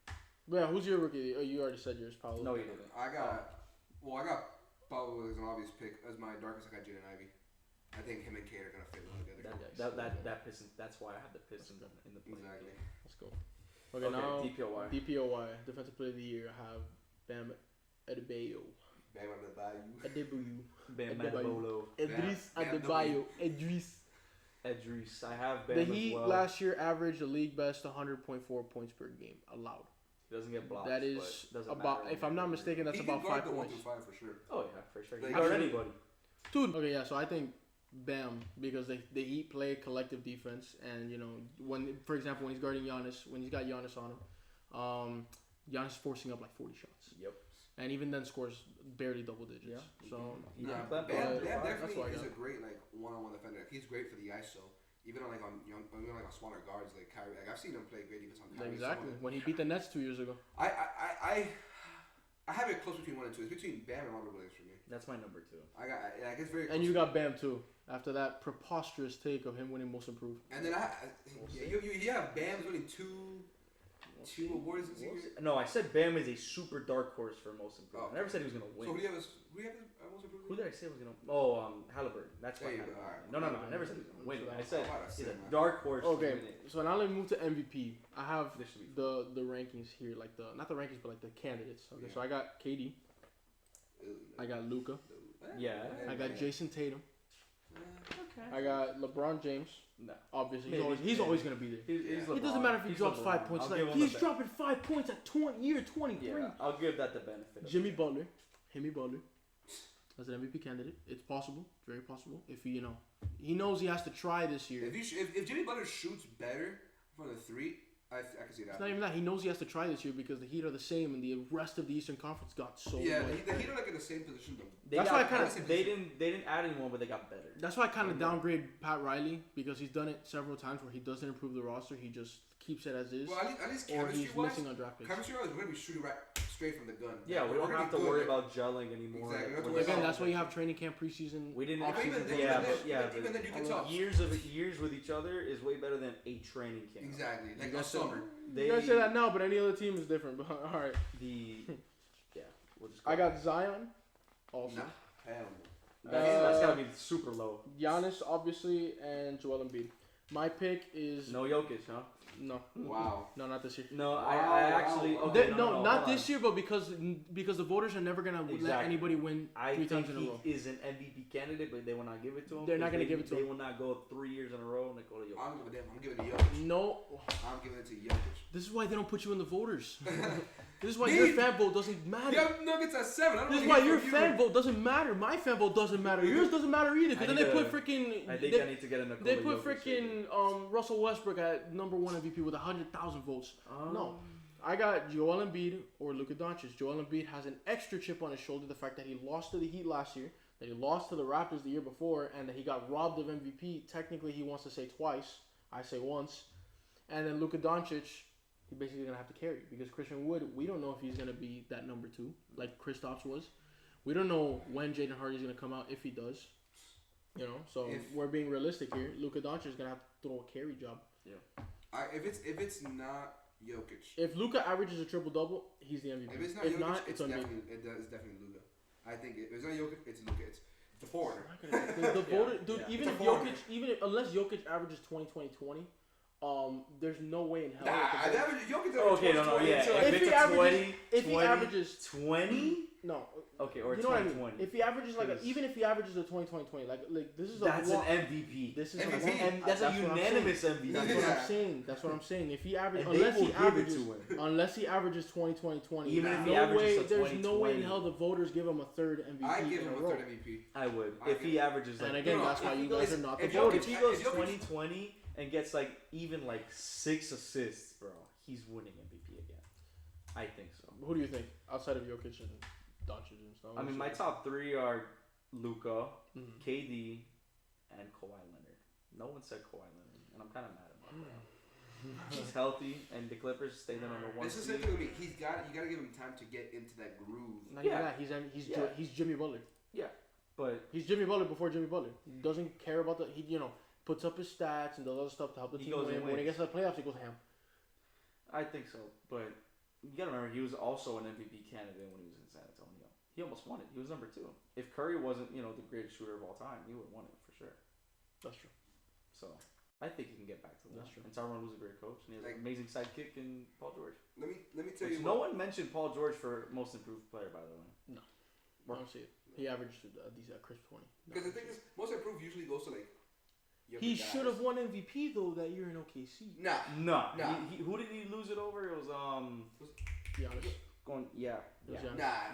Yeah. But yeah, who's your rookie? Oh, you already said yours, Paolo. No, he didn't. I got Paulo as an obvious pick as my darkest. I got Jaden Ivey. I think him and Kate are gonna fit well together. That Pistons. That's why I had the Pistons in the play. Exactly. Let's go. Okay, now DPOY. DPOY, Defensive Player of the Year. I have Bam Adebayo. Bam on the bayou. Adebayo. Bam Adebayo. Adebayo. Idris Bam Adebayo. Idris. Idris. I have Bam The as Heat well. last year averaged a league best 100.4 points per game allowed. He doesn't get blocks. That but is doesn't about, matter if I'm not mistaken, that's He about can guard 5 the 1 points. through 5 for sure. Oh yeah, for sure. He Like, can guard absolutely. anybody. Dude. Okay, yeah. So I think Bam because the Heat play collective defense, and you know when, for example, when he's guarding Giannis, when he's got Giannis on him, Giannis is forcing up like 40 shots. Yep. And even then scores barely double digits. Yeah. So He Nah, can Bam, play Bam that's definitely why I is got a great like one-on-one defender. Like, he's great for the ISO. Even on on smaller guards like Kyrie. Like I've seen him play great defense on Kyrie. exactly So, when he beat the Nets 2 years ago. I have it close between 1 and 2. It's between Bam and Robert Williams for me. That's my number 2. I guess very. And you got Bam too. After that preposterous take of him winning Most Improved. And then you have Bam winning two awards this year. No, I said Bam is a super dark horse for most improved. Oh. I never said he was gonna win. So who do you have as most improved? Who did I say was gonna? Oh, Halliburton. That's There fine. you go, alright. No, I never said he was gonna win. I said What I he's said, a man. dark horse. to Okay, win it. so now let me move to MVP. I have This should be the rankings here, like not the rankings, but like the candidates. Okay, so I got KD, I got Luca, Yeah. I got Jason Tatum, Okay. I got LeBron James. No. Obviously, Maybe. he's always gonna be there. He's It doesn't matter if he He's drops LeBron. 5 points. I'll Like give him he's the dropping 5 points at year 23. Yeah, I'll give that the benefit. of Jimmy Butler as an MVP candidate. It's possible, very possible. If he knows he has to try this year. If Jimmy Butler shoots better from the 3, I can see that. It's not even that. He knows he has to try this year because the Heat are the same, and the rest of the Eastern Conference got so Yeah, good. the Heat are like in the same position though. That's why I kinda- They didn't add anyone, but they got better. That's why I kind of downgrade Pat Riley because he's done it several times where he doesn't improve the roster. He just keeps it as is, Well, at least or he's chemistry-wise, missing on draft picks. chemistry-wise, we're gonna be shooting right straight from the gun. Yeah, we We're don't gonna have be to good worry at- about gelling anymore. Exactly, we don't have to With worry Again, about- that's why you have training camp, preseason. We didn't. But even then, but even then you can tell. years with each other is way better than a training camp. Exactly, like guys a summer. You guys say that now, but any other team is different. But all right, We'll just I got Zion, also. Nah, hell no. That's gotta be super low. Giannis, obviously, and Joel Embiid. My pick is No Jokic, huh? no, Wow. no, not this year. No, Wow, I actually. wow. Okay, No, not hold this year, but because the voters are never gonna let Exactly. anybody win I 3 think times in a he row. is an MVP candidate, but they will not give it to him. They're not gonna They- give it to They him. will not go 3 years in a row and they go to Jokic. I don't give a damn. I'm giving it to Jokic. No, I'm giving it to Jokic. this is why they don't put you in the voters. This is why Me? your fan vote doesn't matter. You have Nuggets at 7. I don't This is wanna why hear your from fan you. vote doesn't matter. My fan vote doesn't matter. Yours doesn't matter either. Because I then need they put to- freaking. I think I need to get a Nikola They put Jokic freaking Russell Westbrook at #1 MVP with 100,000 votes. jersey. No. I got Joel Embiid or Luka Doncic. Joel Embiid has an extra chip on his shoulder. The fact that he lost to the Heat last year, that he lost to the Raptors the year before, and that he got robbed of MVP. Technically, he wants to say twice. I say once. And then Luka Doncic, he's basically going to have to carry because Christian Wood, we don't know if he's going to be that #2 like Kristaps was. We don't know when Jaden Hardy's gonna come out if he does. You know, so we're being realistic here. Luka Doncic is gonna have to throw a carry job. Yeah. If it's not Jokic. If Luka averages a triple double, he's the MVP. If it's not Jokic, it's definitely Luka. I think if it's not Jokic, it's Luka. It's the foreigner. The voter, dude. Even if Jokic, unless Jokic averages 20-20-20, there's no way in hell. Jokic. Okay, no, yeah. If he averages 20. No. Okay, or you know 2020. what I mean? If he averages even if he averages a 20-20-20, like this is that's an MVP. This is MVP. That's a unanimous MVP. That's what I'm saying. If he averages, unless he averages 20-20-20, even if he averages there's no way in hell the voters give him a third MVP. I give him a third MVP. I would if he averages. And again, that's why you guys are not the If voters. he goes 20-20 and gets like even like 6 assists, bro, he's winning MVP again. I think so. Who do you think outside of Jokic and Doncic and stuff? I mean, my top 3 are Luka, KD, and Kawhi Leonard. No one said Kawhi Leonard, and I'm kind of mad about that. He's healthy, and the Clippers stay the number 1 This is seed. the thing with me. You gotta give him time to get into that groove. He's Jimmy Butler. Yeah, but he's Jimmy Butler before Jimmy Butler. He doesn't care about he puts up his stats and does other stuff to help the team win. When he gets to the playoffs, he goes ham. I think so, but you gotta remember he was also an MVP candidate when he was in San Antonio. He almost won it. He was number 2. If Curry wasn't, the greatest shooter of all time, he would have won it for sure. That's true. So I think he can get back to that. That's true. And Tyronn was a great coach, and he has an amazing sidekick in Paul George. Let me tell you. No one mentioned Paul George for most improved player, by the way. No, I don't see it. He averaged these crisp 20. Because the thing is, most improved usually goes to like. He should have won MVP though that year in OKC. Nah. Who did he lose it over? It was Giannis.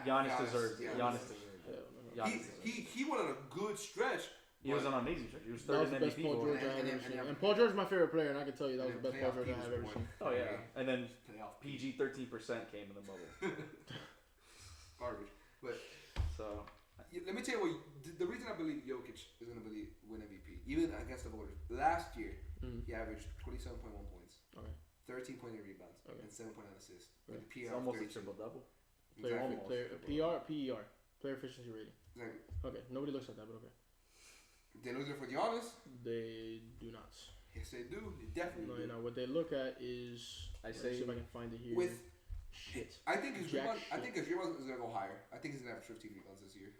Giannis deserved it. Giannis deserved it. He went on a good stretch. He was on an amazing stretch. He was That was third the in best MVP. Paul George I have ever seen. And Paul George is my favorite player, and I can tell you that was the best Paul George I have ever seen. Oh yeah, and then PG 13% came in the bubble. Garbage, but so. Let me tell you what. The reason I believe Jokic is going to win MVP, even against the voters, last year he averaged 27.1 points, 13.8 rebounds, and 7.9 assists. With a PR it's almost a 32. triple double. PER, player efficiency rating. Exactly. Okay, nobody looks at that, but okay. They look for Giannis. They do not. Yes, they do. They definitely do. No, what they look at is. Let's see if I can find it here. Shit. I think his rebound is going to go higher. I think he's going to average 15 rebounds this year.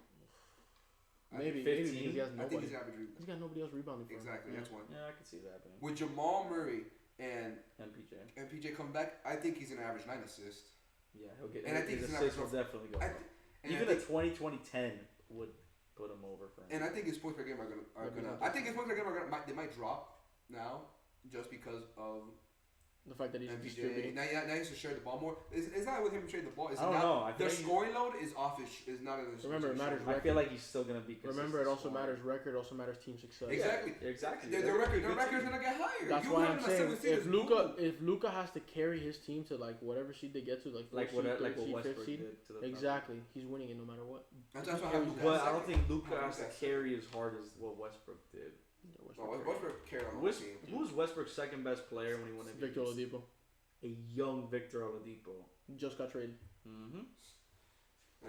Maybe 15. because he has I think nobody. he's average rebound. He's got nobody else rebounding for him. Exactly, that's one. Yeah, I can see that happening. With Jamal Murray and PJ come back, I think he's going to average 9 assists. Yeah, he'll get. And I think his he's assists will definitely go up. Even a 20-20-10 would put him over for him. And I think his points per game are gonna. I think his points per game they might drop now just because of the fact that he's MPJ. distributing. Now he has to share the ball more. It's not with him trading the ball. I don't know. The scoring load is off. Is not as. Remember, it matters. I feel like he's still gonna be. Remember, it also matters record. Also matters team success. Exactly. Their record's gonna get higher. That's why I'm saying if Luka has to carry his team to like whatever seed they get to, like what Westbrook did to the exactly, he's winning it no matter what. That's what but I don't think Luka has to carry as hard as what Westbrook did. Westbrook carried on the team. Who was Westbrook's second best player when he won MVP? Victor Oladipo. A young Victor Oladipo. Just got traded. And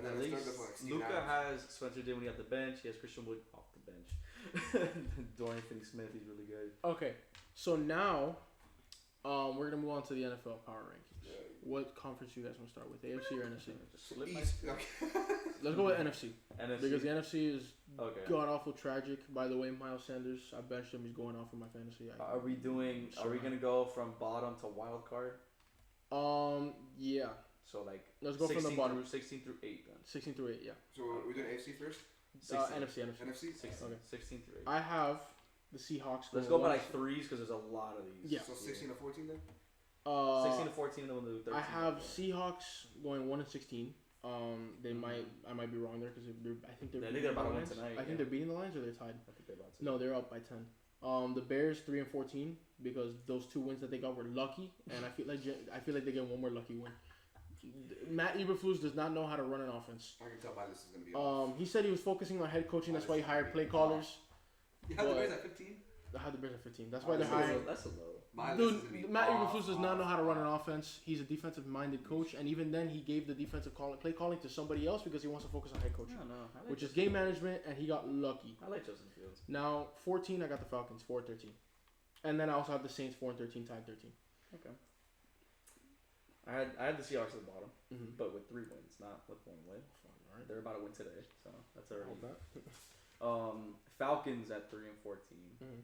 then at least Luka has Spencer Dinwiddie when he got the bench. He has Christian Wood off the bench. Dorian Finney-Smith, he's really good. Okay, so now we're gonna move on to the NFL power rankings. What conference you guys want to start with, AFC or NFC? Let's go with NFC. Because the NFC is god awful tragic. By the way, Miles Sanders, I benched him. He's going off in my fantasy. Are we gonna go from bottom to wild card? Yeah. So like let's go from the bottom. 16 through 8 then. 16 through 8, yeah. So we're doing AFC first. NFC. 16 through 8. I have the Seahawks. Let's go by like threes because there's a lot of these. Yeah. So 16 to 14 then. 16 to 14, then we'll do 13. I have Seahawks going 1-16. I might be wrong there because I think they're about to win tonight. I think they're beating the Lions or they're tied. I think they're about to. No, they're up by 10. The Bears 3-14 because those 2 wins that they got were lucky, and I feel like they get one more lucky win. Matt Eberflus does not know how to run an offense. I can tell by this is gonna be. He said he was focusing on head coaching. That's why he hired play callers. You have the Bears at 15. I have the Bears at 15. That's why they're hiring. That's a low. My list is Dude, gonna be Matt off, Eberflus does not know how to run an off. offense. He's a defensive-minded coach, and even then, he gave the defensive play calling to somebody else because he wants to focus on head I coaching, don't know. I like which is Justin game Fields. management, and he got lucky. I like Justin Fields. Now, 14, I got the Falcons, 4-13. And then I also have the Saints, 4-13, tied 13. Okay. I had the Seahawks at the bottom, Mm-hmm. but with 3 wins, not with 1 win. All right. They're about to win today, so that's already. Hold that. Falcons at 3 and 14. Mhm.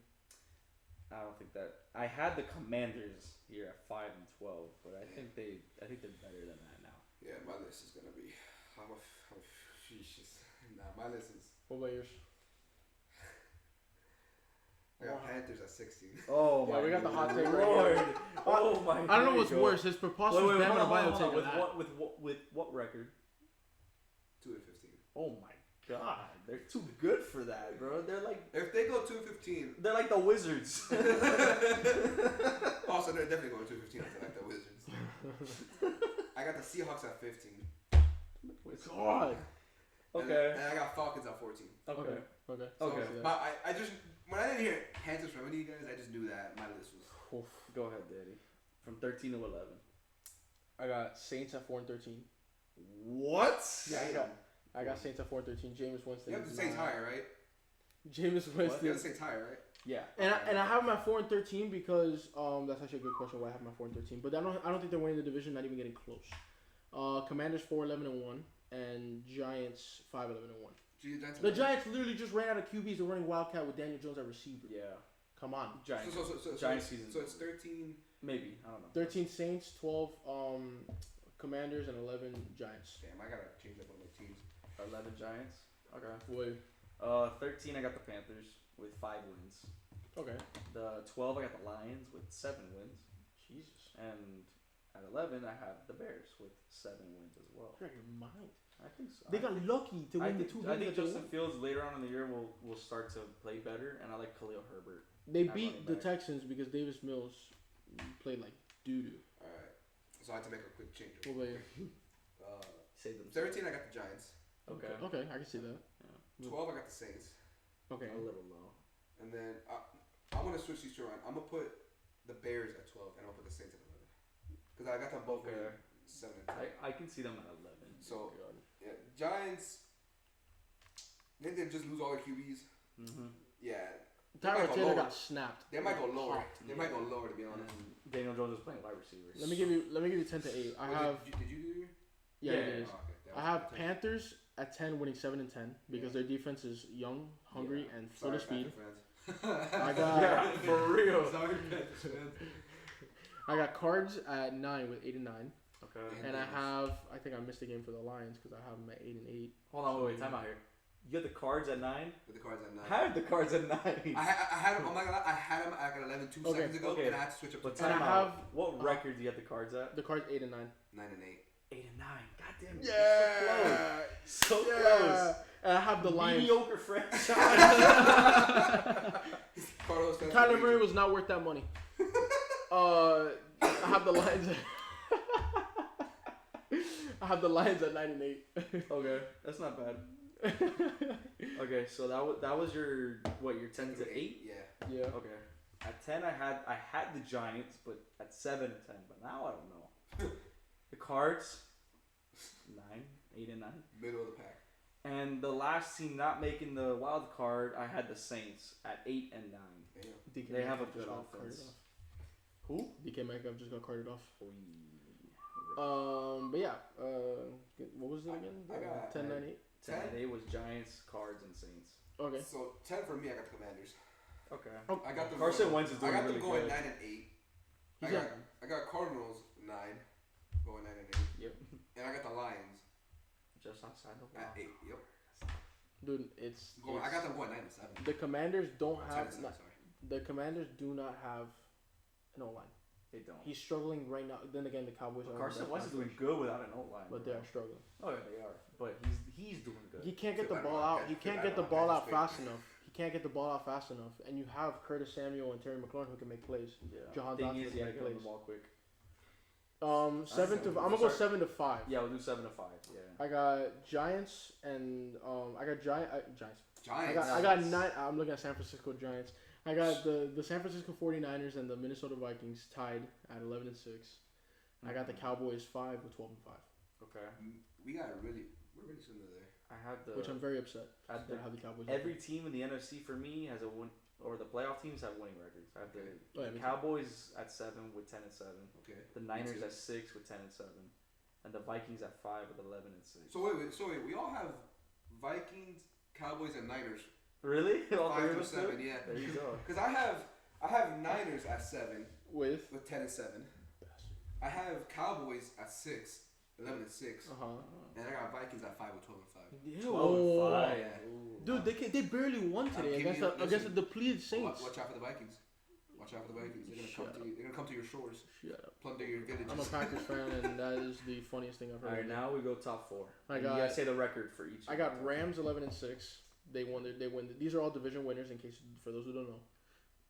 I don't think that. I had the Commanders here at 5 and 12, but I think they're better than that now. Yeah, my list is gonna be. Jesus. Nah, my list is. What about yours? I got Wow. Panthers at 16. Oh Yeah, my we got the hot take right Lord. here. Oh my. I don't know what's Here we go. worse, his preposterous Bama hold bio on. take or that. With what record? 2 and 15. Oh my God, they're too good for that, bro. They're like If they go 2-15, they're like the Wizards. also they're definitely going 2-15 after like the Wizards. I got the Seahawks at 15. God. Okay. And I got Falcons at 14. Okay. Okay. So, Okay. But I just when I didn't hear Panthers from any of you guys, I just knew that my list was. Oof. Go ahead, Daddy. From 13 to 11. I got Saints at 4-13. What? Yeah, I got Saints at 4-13. Jameis Winston. you have the is Saints not- higher, right? Jameis You Winston. have the Saints higher, right? Yeah. And I have my 4-13 because that's actually a good question why I have my 4-13. But I don't think they're winning the division, not even getting close. Commanders 4-11-1 and Giants 5-11-1. The Giants literally just ran out of QBs. They're running Wildcat with Daniel Jones at receiver. Yeah. Come on. Giants. So Giants season. So it's 13. Maybe. I don't know. 13 Saints, 12 Commanders, and 11 Giants. Damn, I gotta change up one of my teams. 11 Giants. Okay. Boy. 13 I got the Panthers with 5 wins. Okay. The 12 I got the Lions with 7 wins. Jesus. And at 11 I have the Bears with 7 wins as well. You're out of your mind. I think so. They got lucky to win the two games. I think that they Justin won. Fields later on in the year will start to play better, and I like Khalil Herbert. They at beat running the back. Texans because Davis Mills played like doo-doo. Alright. So I had to make a quick change. What about you? Save them. 13, I got the Giants. Okay. Okay, I can see that. 12, I got the Saints. Okay. A little low. And then I'm gonna switch these two around. I'm gonna put the Bears at 12, and I'll put the Saints at 11. Because I got them both Okay. winning 7 and 10. I can see them at 11. So yeah, Giants. They did just lose all their QBs. Mm-hmm. Yeah, Tyler might go Taylor lower. got snapped. they might go lower. Popped. They might go lower, to be honest. And Daniel Jones is playing wide receiver. Let me give you 10 to 8. I Wait, have Did you do your? yeah, Yeah, it is. Oh, okay. That I was have good. Panthers at 10 winning 7 and 10 because Yeah. their defense is young, hungry, Yeah. and full of Sorry, speed. Panther fans. I got Yeah, for real. Sorry, Panthers fans. I got Cards at 9 with 8 and 9, Okay. and I think I missed a game for the Lions because I have them at 8 and 8. Hold on, wait, time out here. You had the Cards at 9? With the Cards at 9. I have the Cards at 9. I had them. Oh my god! I had them at 11 2 Okay, seconds ago, okay. and I had to switch up to But 10. time I out. have- What record do you have the Cards at? The Cards 8 and 9. 9 and 8. 8 and 9. God damn it. Yeah, So close. yeah. And I have the Lions. Mediocre franchise. Carlos fans Kyler are Murray raging. was not worth that money. I have the Lions. I have the Lions at 9 and 8. Okay, that's not bad. Okay, so that was your what? Your 10 to 8? Yeah. Yeah. Okay. At 10, I had the Giants, but at 7 and 10. But now I don't know. The Cards, 9, 8 and 9. Middle of the pack. And the last team not making the wild card, I had the Saints at 8 and 9. Damn. DK They have a Metcalf good just got carted offense. off. Who? DK Metcalf just got carted off. Oy. But yeah, what was it again? I got 10, 9, 8. 10 and 8 was Giants, Cards, and Saints. Okay. So 10 for me. I got the Commanders. Okay. I got them. Carson going, Wentz is doing I got really them going good. 9 and 8. He's I got Cardinals 9, going 9 and 8. Yep. And I got the Lions Just outside the at block. 8. Yep. Dude, it's I got them going 9 and 7. the Commanders don't 10 have and 7, not, sorry. the Commanders do not have an O line. They don't. He's struggling right now. Then again, the Cowboys are Carson the best Wentz is line doing coach, good without an O-line. but they are struggling. Oh, yeah, they are. But he's doing good. He can't get the Feel bad ball about out. that. He Feel can't bad get the about ball that. out It's fast enough. He can't get the ball out fast enough. And you have Curtis Samuel and Terry McLaurin who can make plays. Yeah. Jahan Thing Dotson is, can yeah, make get on the plays. ball quick. 7 to. I'm I'm gonna go sorry. 7 to 5. Yeah, we'll do 7 to 5. Yeah. I got Giants and I got Giants. I Giants. got 9. I'm looking at San Francisco Giants. I got the San Francisco 49ers and the Minnesota Vikings tied at 11-6. I got the Cowboys 5 with 12-5. Okay. We're really similar there. I had the. Which I'm very upset. I had that I have the Cowboys. every team in the NFC for me has a win, or the playoff teams have winning records. I have the me too. Cowboys at 7 with 10-7. Okay. The Niners at 6 with 10-7, and the Vikings at 5 with 11-6. So wait. We all have Vikings, Cowboys, and Niners. Really? All 5 three to of us 7. do? Yeah. There you go. Because I have Niners at 7 with 10-7. I have Cowboys at 6, 11-6. And I got Vikings at 5 with 12-5. 12-5. Yeah. Dude, they barely won today against the depleted Saints. Watch out for the Vikings. Watch out for the Vikings. They're gonna come to your shores. Shut up. Plunder your villages. I'm a Packers fan, and that is the funniest thing I've heard. All right, now we go top 4. You gotta say the record for each. I got Rams 11-6. They won. They win. These are all division winners. In case for those who don't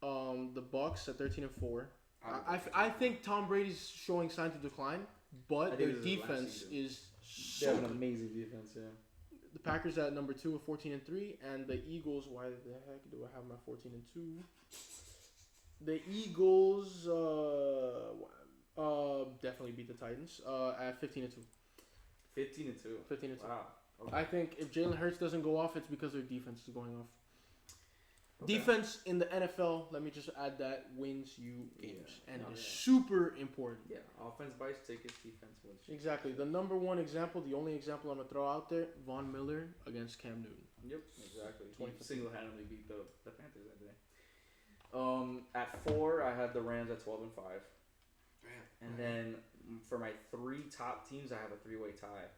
know, the Bucks at 13-4. I think Tom Brady's showing signs of decline, but their defense is They so have an good. amazing defense, yeah. The Packers at number 2 with 14-3, and the Eagles. Why the heck do I have my 14-2? The Eagles definitely beat the Titans at 15-2. 15-2. 15-2. Wow. Okay. I think if Jalen Hurts doesn't go off, it's because their defense is going off. Okay. Defense in the NFL, let me just add that, wins you games. Yeah. And it's super important. Yeah, offense buys tickets, defense wins. Exactly. The number one example, the only example I'm going to throw out there, Von Miller against Cam Newton. Yep, exactly. He 2015. single-handedly beat the Panthers that day. At 4, I had the Rams at 12-5. Damn. And then for my 3 top teams, I have a 3-way tie.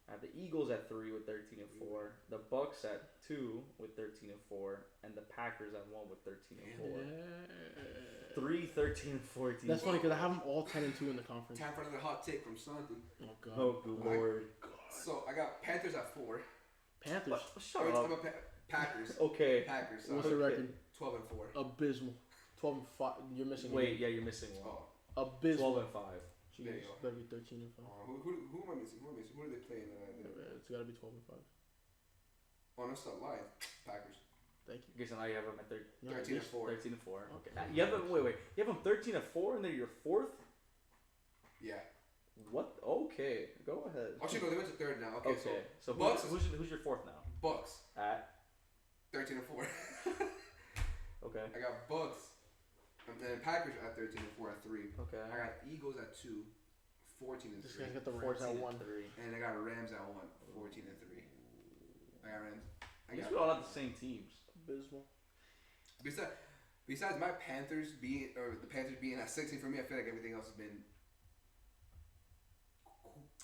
I have the Eagles at 3 with 13-4, the Bucks at 2 with 13-4, and the Packers at 1 with 13-4. Yeah. 3 13-4 teams. That's funny because I have them all 10-2 in the conference. Time for another hot take from Santi. Oh, God. Oh, good lord. So I got Panthers at 4. Panthers. Shut up. I'm a Packers. Okay. Packers. What's the record? 12-4. Abysmal. 12-5. You're missing Wait, one. yeah, you're missing one. Oh. Abysmal. 12-5. There you Jeez, go. better be 13-5. Who am I missing? Who do they play in It's got to be 12-5. Oh, no, stop lying. Packers. Thank you. Okay, so now you have them at 13-4. 13-4. Okay. You have them. Wait. You have them 13-4, and they're your 4th. Yeah. What? Okay, go ahead. Actually, no, they went to 3rd now. Okay. So Bucks who's your 4th now? Bucks. At 13-4. okay. I got Bucks. And then Packers at 13-4 at 3. Okay. I got Eagles at 2, 14-3. This guy's got the Rams at 1. 3. And I got Rams at 1, 14-3. I got Rams. I guess we all have the same teams. Abysmal. Besides my Panthers being at 16 for me, I feel like everything else has been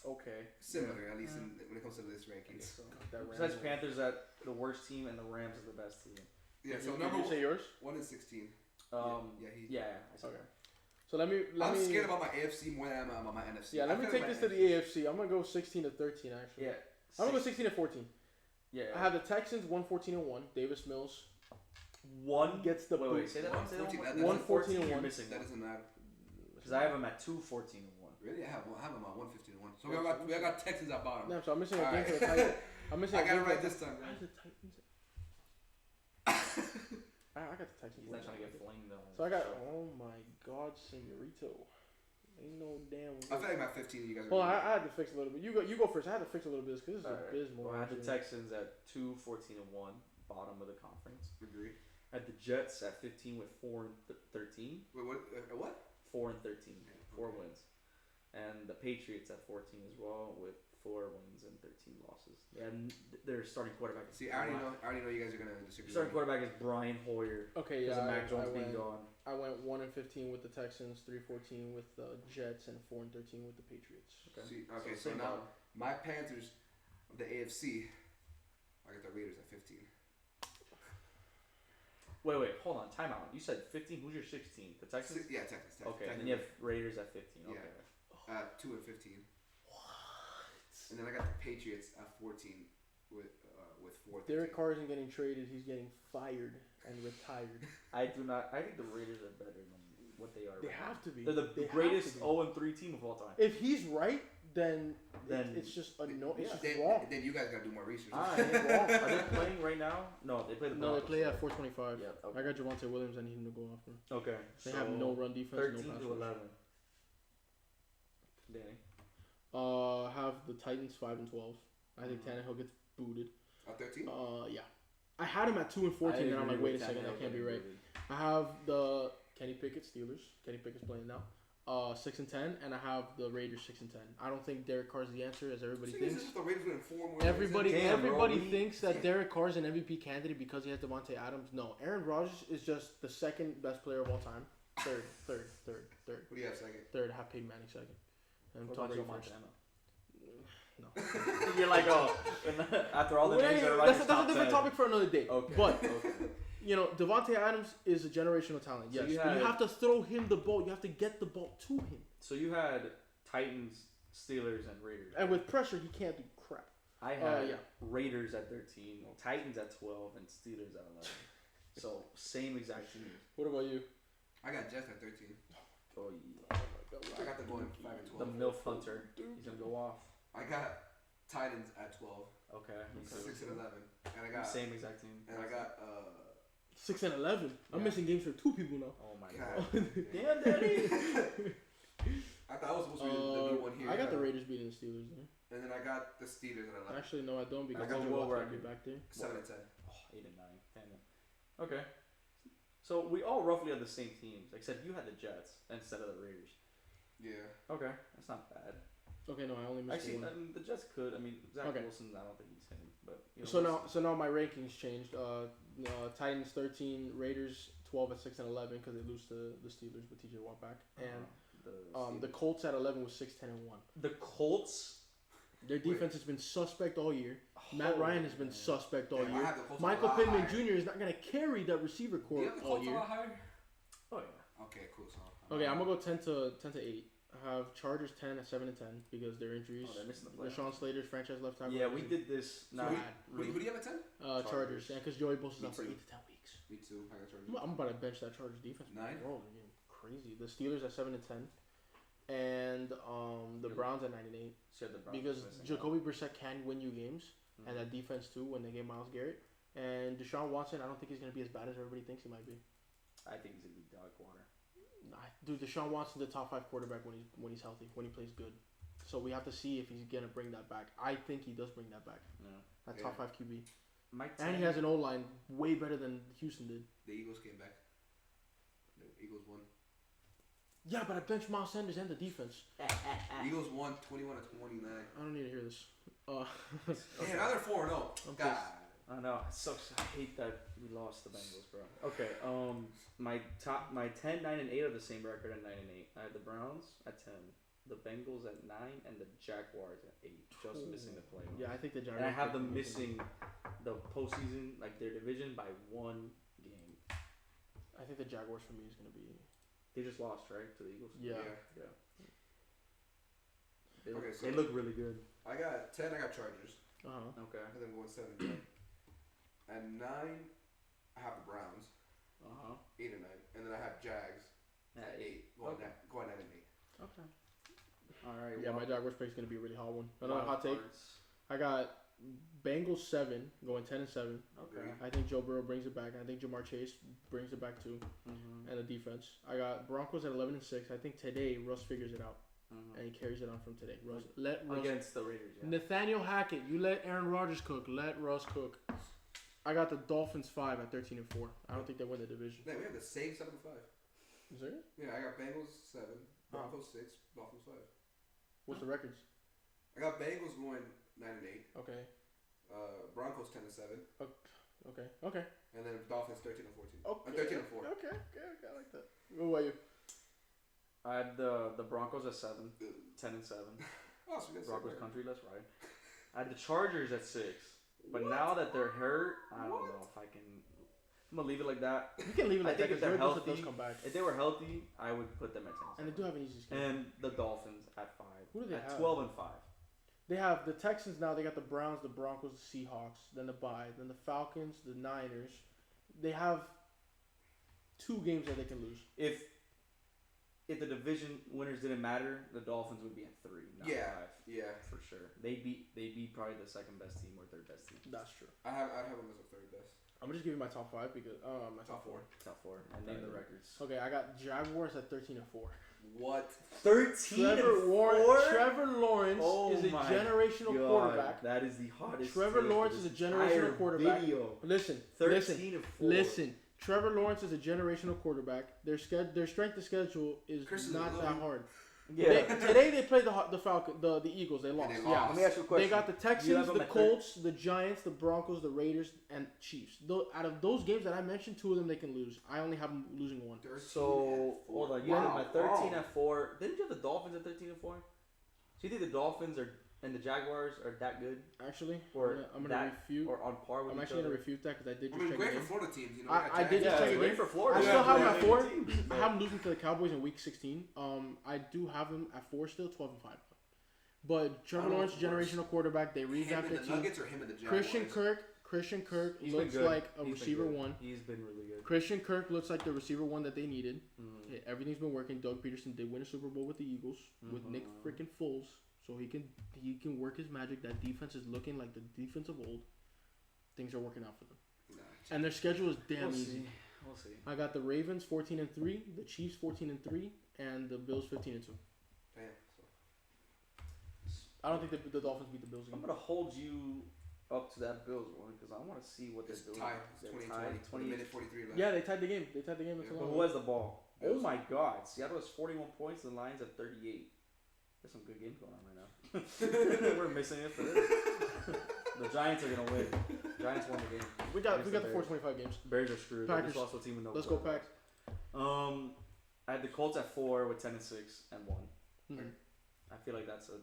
Okay. similar, at least when it comes to this rankings. So, That besides Rams- Panthers at the worst team and the Rams are the best team. Yeah. Did So you, number did you say yours? 1 is 16. Yeah. I said Okay. So let me. I'm scared about my AFC more than I am about my NFC. Yeah, let me take this to the AFC. I'm gonna go 16-13 actually. Yeah. I'm gonna go 16-14. Yeah. I have the Texans 114-1. Davis Mills one. gets the boot. Wait. Say that. 114, Say that. that- 114-1. You're missing That one. doesn't matter. Because I have them at 2-14-1. Really, I have them at 115-1. So we got Texans at bottom. No, so I'm missing a game Alright. for the Titans. I'm missing. I a got game it for right the- this time, Why guys. is the Titans? I got the Texans. He's not trying to get flamed though. So I got. Oh my God, Senorito. Ain't no damn. I feel like my 15 you guys are. Hold on, I had to fix a little bit. You go first. I had to fix a little bit because this is Alright. abysmal. Well, I had the actually. Texans at 2-14-1, bottom of the conference. Agree. I had the Jets at 15 with 4-13. Wait, what? 4-13, 4 wins, and the Patriots at 14 as well with 4 wins and 13 losses. And their starting quarterback. See, I already know you guys are gonna disagree. Starting quarterback is Brian Hoyer. Okay, Because yeah. of Mac Jones being went, gone. I went 1-15 with the Texans, 3-14 with the Jets, and 4-13 with the Patriots. See, okay, so same now bottom. my Panthers of the AFC, I got the Raiders at 15. Wait, hold on, time out. You said 15. Who's your 16? The Texans. Yeah, Texans. Okay, and then you have Raiders at 15. Okay. Yeah. 2-15. And then I got the Patriots at 14 with 4. Derek Carr isn't getting traded. He's getting fired and retired. I do not. I think the Raiders are better than what they are. They right have now. to be. They're the They have greatest to be. 0-3 team of all time. If he's right, then Then- it's just it's just Then, wrong. then you guys gotta do more research. Are they playing right now? No, they play the No, they Broncos. play at 425. Yeah. I got Javonte Williams. I need him to go after. Okay. They have no run defense, 13 no pass to rush. 11. Danny. Have the Titans 5 and 12. I think Tannehill gets booted. 13? Yeah. I had him at 2 and 14, and I'm like, wait a second, that can't be right. I have the Kenny Pickett Steelers. Kenny Pickett's playing now. 6 and 10, and I have the Raiders 6 and 10. I don't think Derek Carr's the answer, as everybody thinks. The Raiders win 4 more. Everybody thinks that Derek Carr's an MVP candidate because he has Devontae Adams. No, Aaron Rodgers is just the second best player of all time. Third. What do you have second? Third, I have Peyton Manning second. And What Tom about Brady Joe first. Montana? No. You're like, oh, after all the names that are that's a different topic for another day. Okay. But Devontae Adams is a generational talent. So Yes, but you have to throw him the ball. You have to get the ball to him. So you had Titans, Steelers, and Raiders. And with pressure, he can't do crap. I had Raiders at 13, Titans at 12, and Steelers at 11. So same exact teams. What about you? I got Jets at 13. Oh yeah. I got them going 5 and 12. The MILF Hunter. He's gonna go off. I got Titans at 12. Okay. 6 and 11. And I got same exact team. And I got 6 and 11. I'm missing games for 2 people now. Oh my God. god. Damn, Daddy. I thought I was supposed to be the new one here. I got the Raiders beating the Steelers there. And then I got the Steelers at 11. Actually, no, I don't because I got Joe what Watson will be record? back there. 7 and 10. Oh, 8 and 9. Damn it. Okay. So we all roughly had the same teams, except you had the Jets instead of the Raiders. Yeah. Okay, that's not bad. Okay, no, I only missed Actually, one. the Jets could. I mean, Zach Okay. Wilson, I don't think he's him. But So now my rankings changed. Titans 13, Raiders 12 at 6 and 11 because they lose to the Steelers with TJ Watt back, and the Colts at 11 was 6, 10 and 1. The Colts. Their defense has been suspect all year. Matt Ryan has been suspect all Damn, I year. have the Colts Michael a lot Pittman higher. Jr. is not gonna carry that receiver Do core you have the all Colts a year. lot higher? Oh yeah. Okay, cool. So Okay, I'm gonna go 10 to 8. I have Chargers 10 at 7 and 10 because their injuries. Oh, they're missing the playoffs. Rashawn Slater's franchise left tackle. Yeah, we did this. So Nah, who do you have at 10? Chargers. Yeah, because Joey Bosa's Me out for too. 8 to 10 weeks. Me too. I got Chargers. I'm about to bench that Chargers defense. 9? Bro, they're getting crazy. The Steelers at 7 and 10, and the Browns at 9 and 8 said the Browns because missing Jacoby Brissett can win you games, out. and that defense too when they get Myles Garrett. And Deshaun Watson, I don't think he's gonna be as bad as everybody thinks he might be. I think he's gonna be dog water. Nah, dude, Deshaun Watson's the top 5 quarterback when he's healthy, when he plays good. So we have to see if he's gonna bring that back. I think he does bring that back. Yeah. That top 5 QB, My and he has an O line way better than Houston did. The Eagles came back. The Eagles won. Yeah, but I benched Miles Sanders and the defense. Eagles won 21 to 29. I don't need to hear this. Hey, now they're 4-0. I'm God. pissed. I know. It sucks. I hate that we lost the Bengals, bro. Okay. My 10, 9, and 8 are the same record at 9 and 8. I had the Browns at 10, the Bengals at 9, and the Jaguars at 8. Just missing the playoffs. Yeah, I think the Jaguars. And I have them missing the postseason, like their division, by 1 game. I think the Jaguars for me is gonna be. They just lost, right, to the Eagles. Yeah. They, Okay, they look really good. I got 10. I got Chargers. Okay. And then going 7 and 10. At 9, I have the Browns. 8 and 9. And then I have Jags at 8. Going 9 and 8. Okay. All right. Yeah, my Jaguars pick is gonna be a really hot one. Another hot take. Cards. I got Bengals 7, going 10 and 7. Okay. I think Joe Burrow brings it back. I think Jamar Chase brings it back too, Mm-hmm. and the defense. I got Broncos at 11 and 6. I think today Russ figures it out Mm-hmm. and he carries it on from today. Let Russ. Against the Raiders. Yeah. Nathaniel Hackett, you let Aaron Rodgers cook. Let Russ cook. I got the Dolphins 5 at 13 and 4. I don't think they win the division. Man, we have the same 7 and 5. Is there? Yeah, I got Bengals 7, Broncos 6, Dolphins 5. What's the records? I got Bengals going 9 and 8. Okay. Broncos 10 and 7. Okay. And then Dolphins 13 and 14. Okay. 13 and 4. Okay. I like that. What about you? I had the Broncos at 7, 10 and 7. Oh, so we got Broncos same country, let's ride. I had the Chargers at 6, but now that they're hurt, I don't know if I can. I'm gonna leave it like that. You can leave it I like that think if because they're Joey Bosa does healthy, come back. if they were healthy, I would put them at 10 And they do have an easy schedule. And the Dolphins at 5. Who do they at have? 12 and 5. They have the Texans now. They got the Browns, the Broncos, the Seahawks, then the bye, then the Falcons, the Niners. They have 2 games that they can lose. If if the division winners didn't matter, the Dolphins would be at 3, not 5. Yeah. For sure. They beat probably the second best team or third best team. That's true. I have them as the third best. I'm gonna just give you my top 5 because my top 4. Top 4. And name the records. Okay, I got Jaguars at 13-4. What? 13 Trevor Lawrence is a generational quarterback. That is the hottest. Trevor Lawrence is a generational quarterback. Video. Listen. 13-4. Trevor Lawrence is a generational quarterback. Their strength of schedule is not that hard. Yeah. Today they played the Falcon, the Eagles. They lost. Yeah. Let me ask you a question. They got the Texans, the Colts, the Giants, the Broncos, the Raiders, and Chiefs. Out of those games that I mentioned, 2 of them they can lose. I only have them losing 1. So hold on, you have them at 13-4. Didn't you have the Dolphins at 13-4? So you think the Dolphins and the Jaguars are that good? Actually, or I'm gonna refute. Or on par with I'm each actually other? gonna refute that because I did just check great the for game. Florida teams, you know. I did just check the great game. for Florida. I still have them at 4. Teams. I have them losing to the Cowboys in Week 16. I do have them at 4 still, 12-5. But Trevor Lawrence, generational quarterback. They revamped their team. Nuggets or him and the Jaguars? Christian Kirk He's looks like a receiver 1. He's been really good. Christian Kirk looks like the receiver 1 that they needed. Everything's been working. Doug Peterson did win a Super Bowl with the Eagles with Nick freaking Foles, so he can work his magic. That defense is looking like the defense of old. Things are working out for them, and their schedule is damn easy. We'll see. I got the Ravens 14-3, the Chiefs 14-3, and the Bills 15-2. Damn. I don't think the Dolphins beat the Bills again. I'm gonna hold you up to that Bills one because I want to see what they're doing. Tied. It's 20 minute 43 left. Yeah, they tied the game. That's But who has the ball? Oh my God! Seattle has 41 points. The Lions have 38. There's some good games going on right now. We're missing it for this. The Giants are gonna win. Giants won the game. We got the 425 games. Bears are screwed. Packers. They just lost to a team with no. Let's go Pack. I had the Colts at 4 with 10-6 and 1. Mm-hmm. I feel like that's a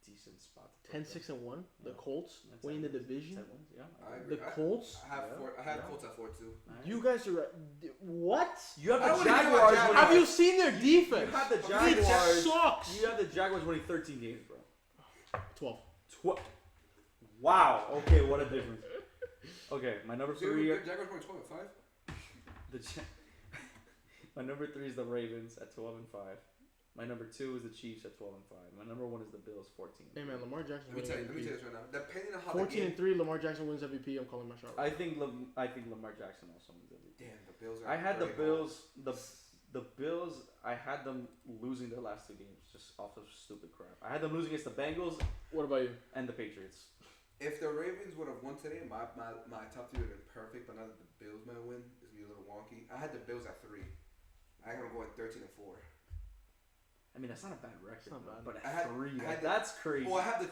decent spot. 10-6-1. The Yeah. Colts That's winning the 10 division. 10 wins, yeah. I agree. The Colts. I have Colts at 4 too. You guys are what? You have I the wouldn't give Jaguars. a Jaguars. Have you seen their defense? You have the It Jaguars. sucks. You have the Jaguars winning 13 games, bro. 12. Wow. Okay, what a difference. Okay, my number 3. The Jaguars won 12-5. My number 3 is the Ravens at 12-5. My number 2 is the Chiefs at 12-5. My number 1 is the Bills 14. Hey man, Lamar Jackson. Let me tell you this right now. Depending on how 14-3, Lamar Jackson wins MVP. I'm calling my shot. I think Lamar Jackson also wins MVP. Damn, the Bills are. I had the very Bills. The Bills. I had them losing their last 2 games just off of stupid crap. I had them losing against the Bengals What about you? and the Patriots. If the Ravens would have won today, my top 3 would have been perfect. But now that the Bills might win, it's gonna be a little wonky. I had the Bills at 3. I had them going 13-4. I mean, that's not a bad record, Not bad. but I at had- 3, I had that's crazy. Well, I have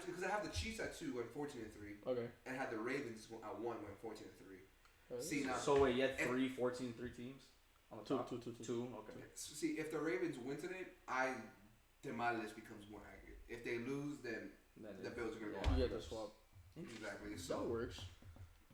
the Chiefs at 2 going 14-3, Okay. and I had the Ravens at 1 going 14-3. See now. So wait, you had 14-3 teams on the top. Two. 2. Okay. See, if the Ravens win today, then my list becomes more accurate. If they lose, then the Bills are gonna go. You on. get the swap. Exactly. That So works.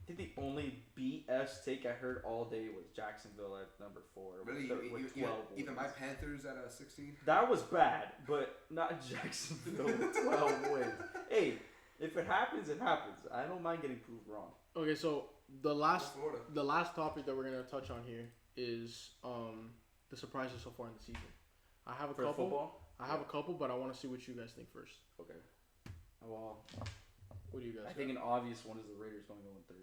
I think the only BS take I heard all day was Jacksonville at number 4. really, with 12 even wins. my Panthers at 16. That was bad, but not Jacksonville with 12 wins. Hey, if it happens, it happens. I don't mind getting proved wrong. Okay, so the last Florida. topic that we're gonna touch on here is the surprises so far in the season. I have a For couple. football? I have a couple, but I want to see what you guys think first. Okay. Well, What do you guys? I think an obvious one is the Raiders going 0-3.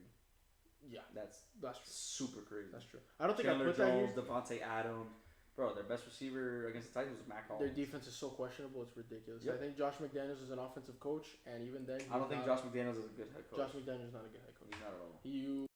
Yeah, That's that's true. super crazy. That's true. I don't think Chandler I put that Jones, here. Devontae Adams. Bro, their best receiver against the Titans was Mac Their Hollins. defense is so questionable; it's ridiculous. Yep. I think Josh McDaniels is an offensive coach, and even then, I don't think Josh McDaniels is a good head coach. Josh McDaniels is not a good head coach. He's not at all. You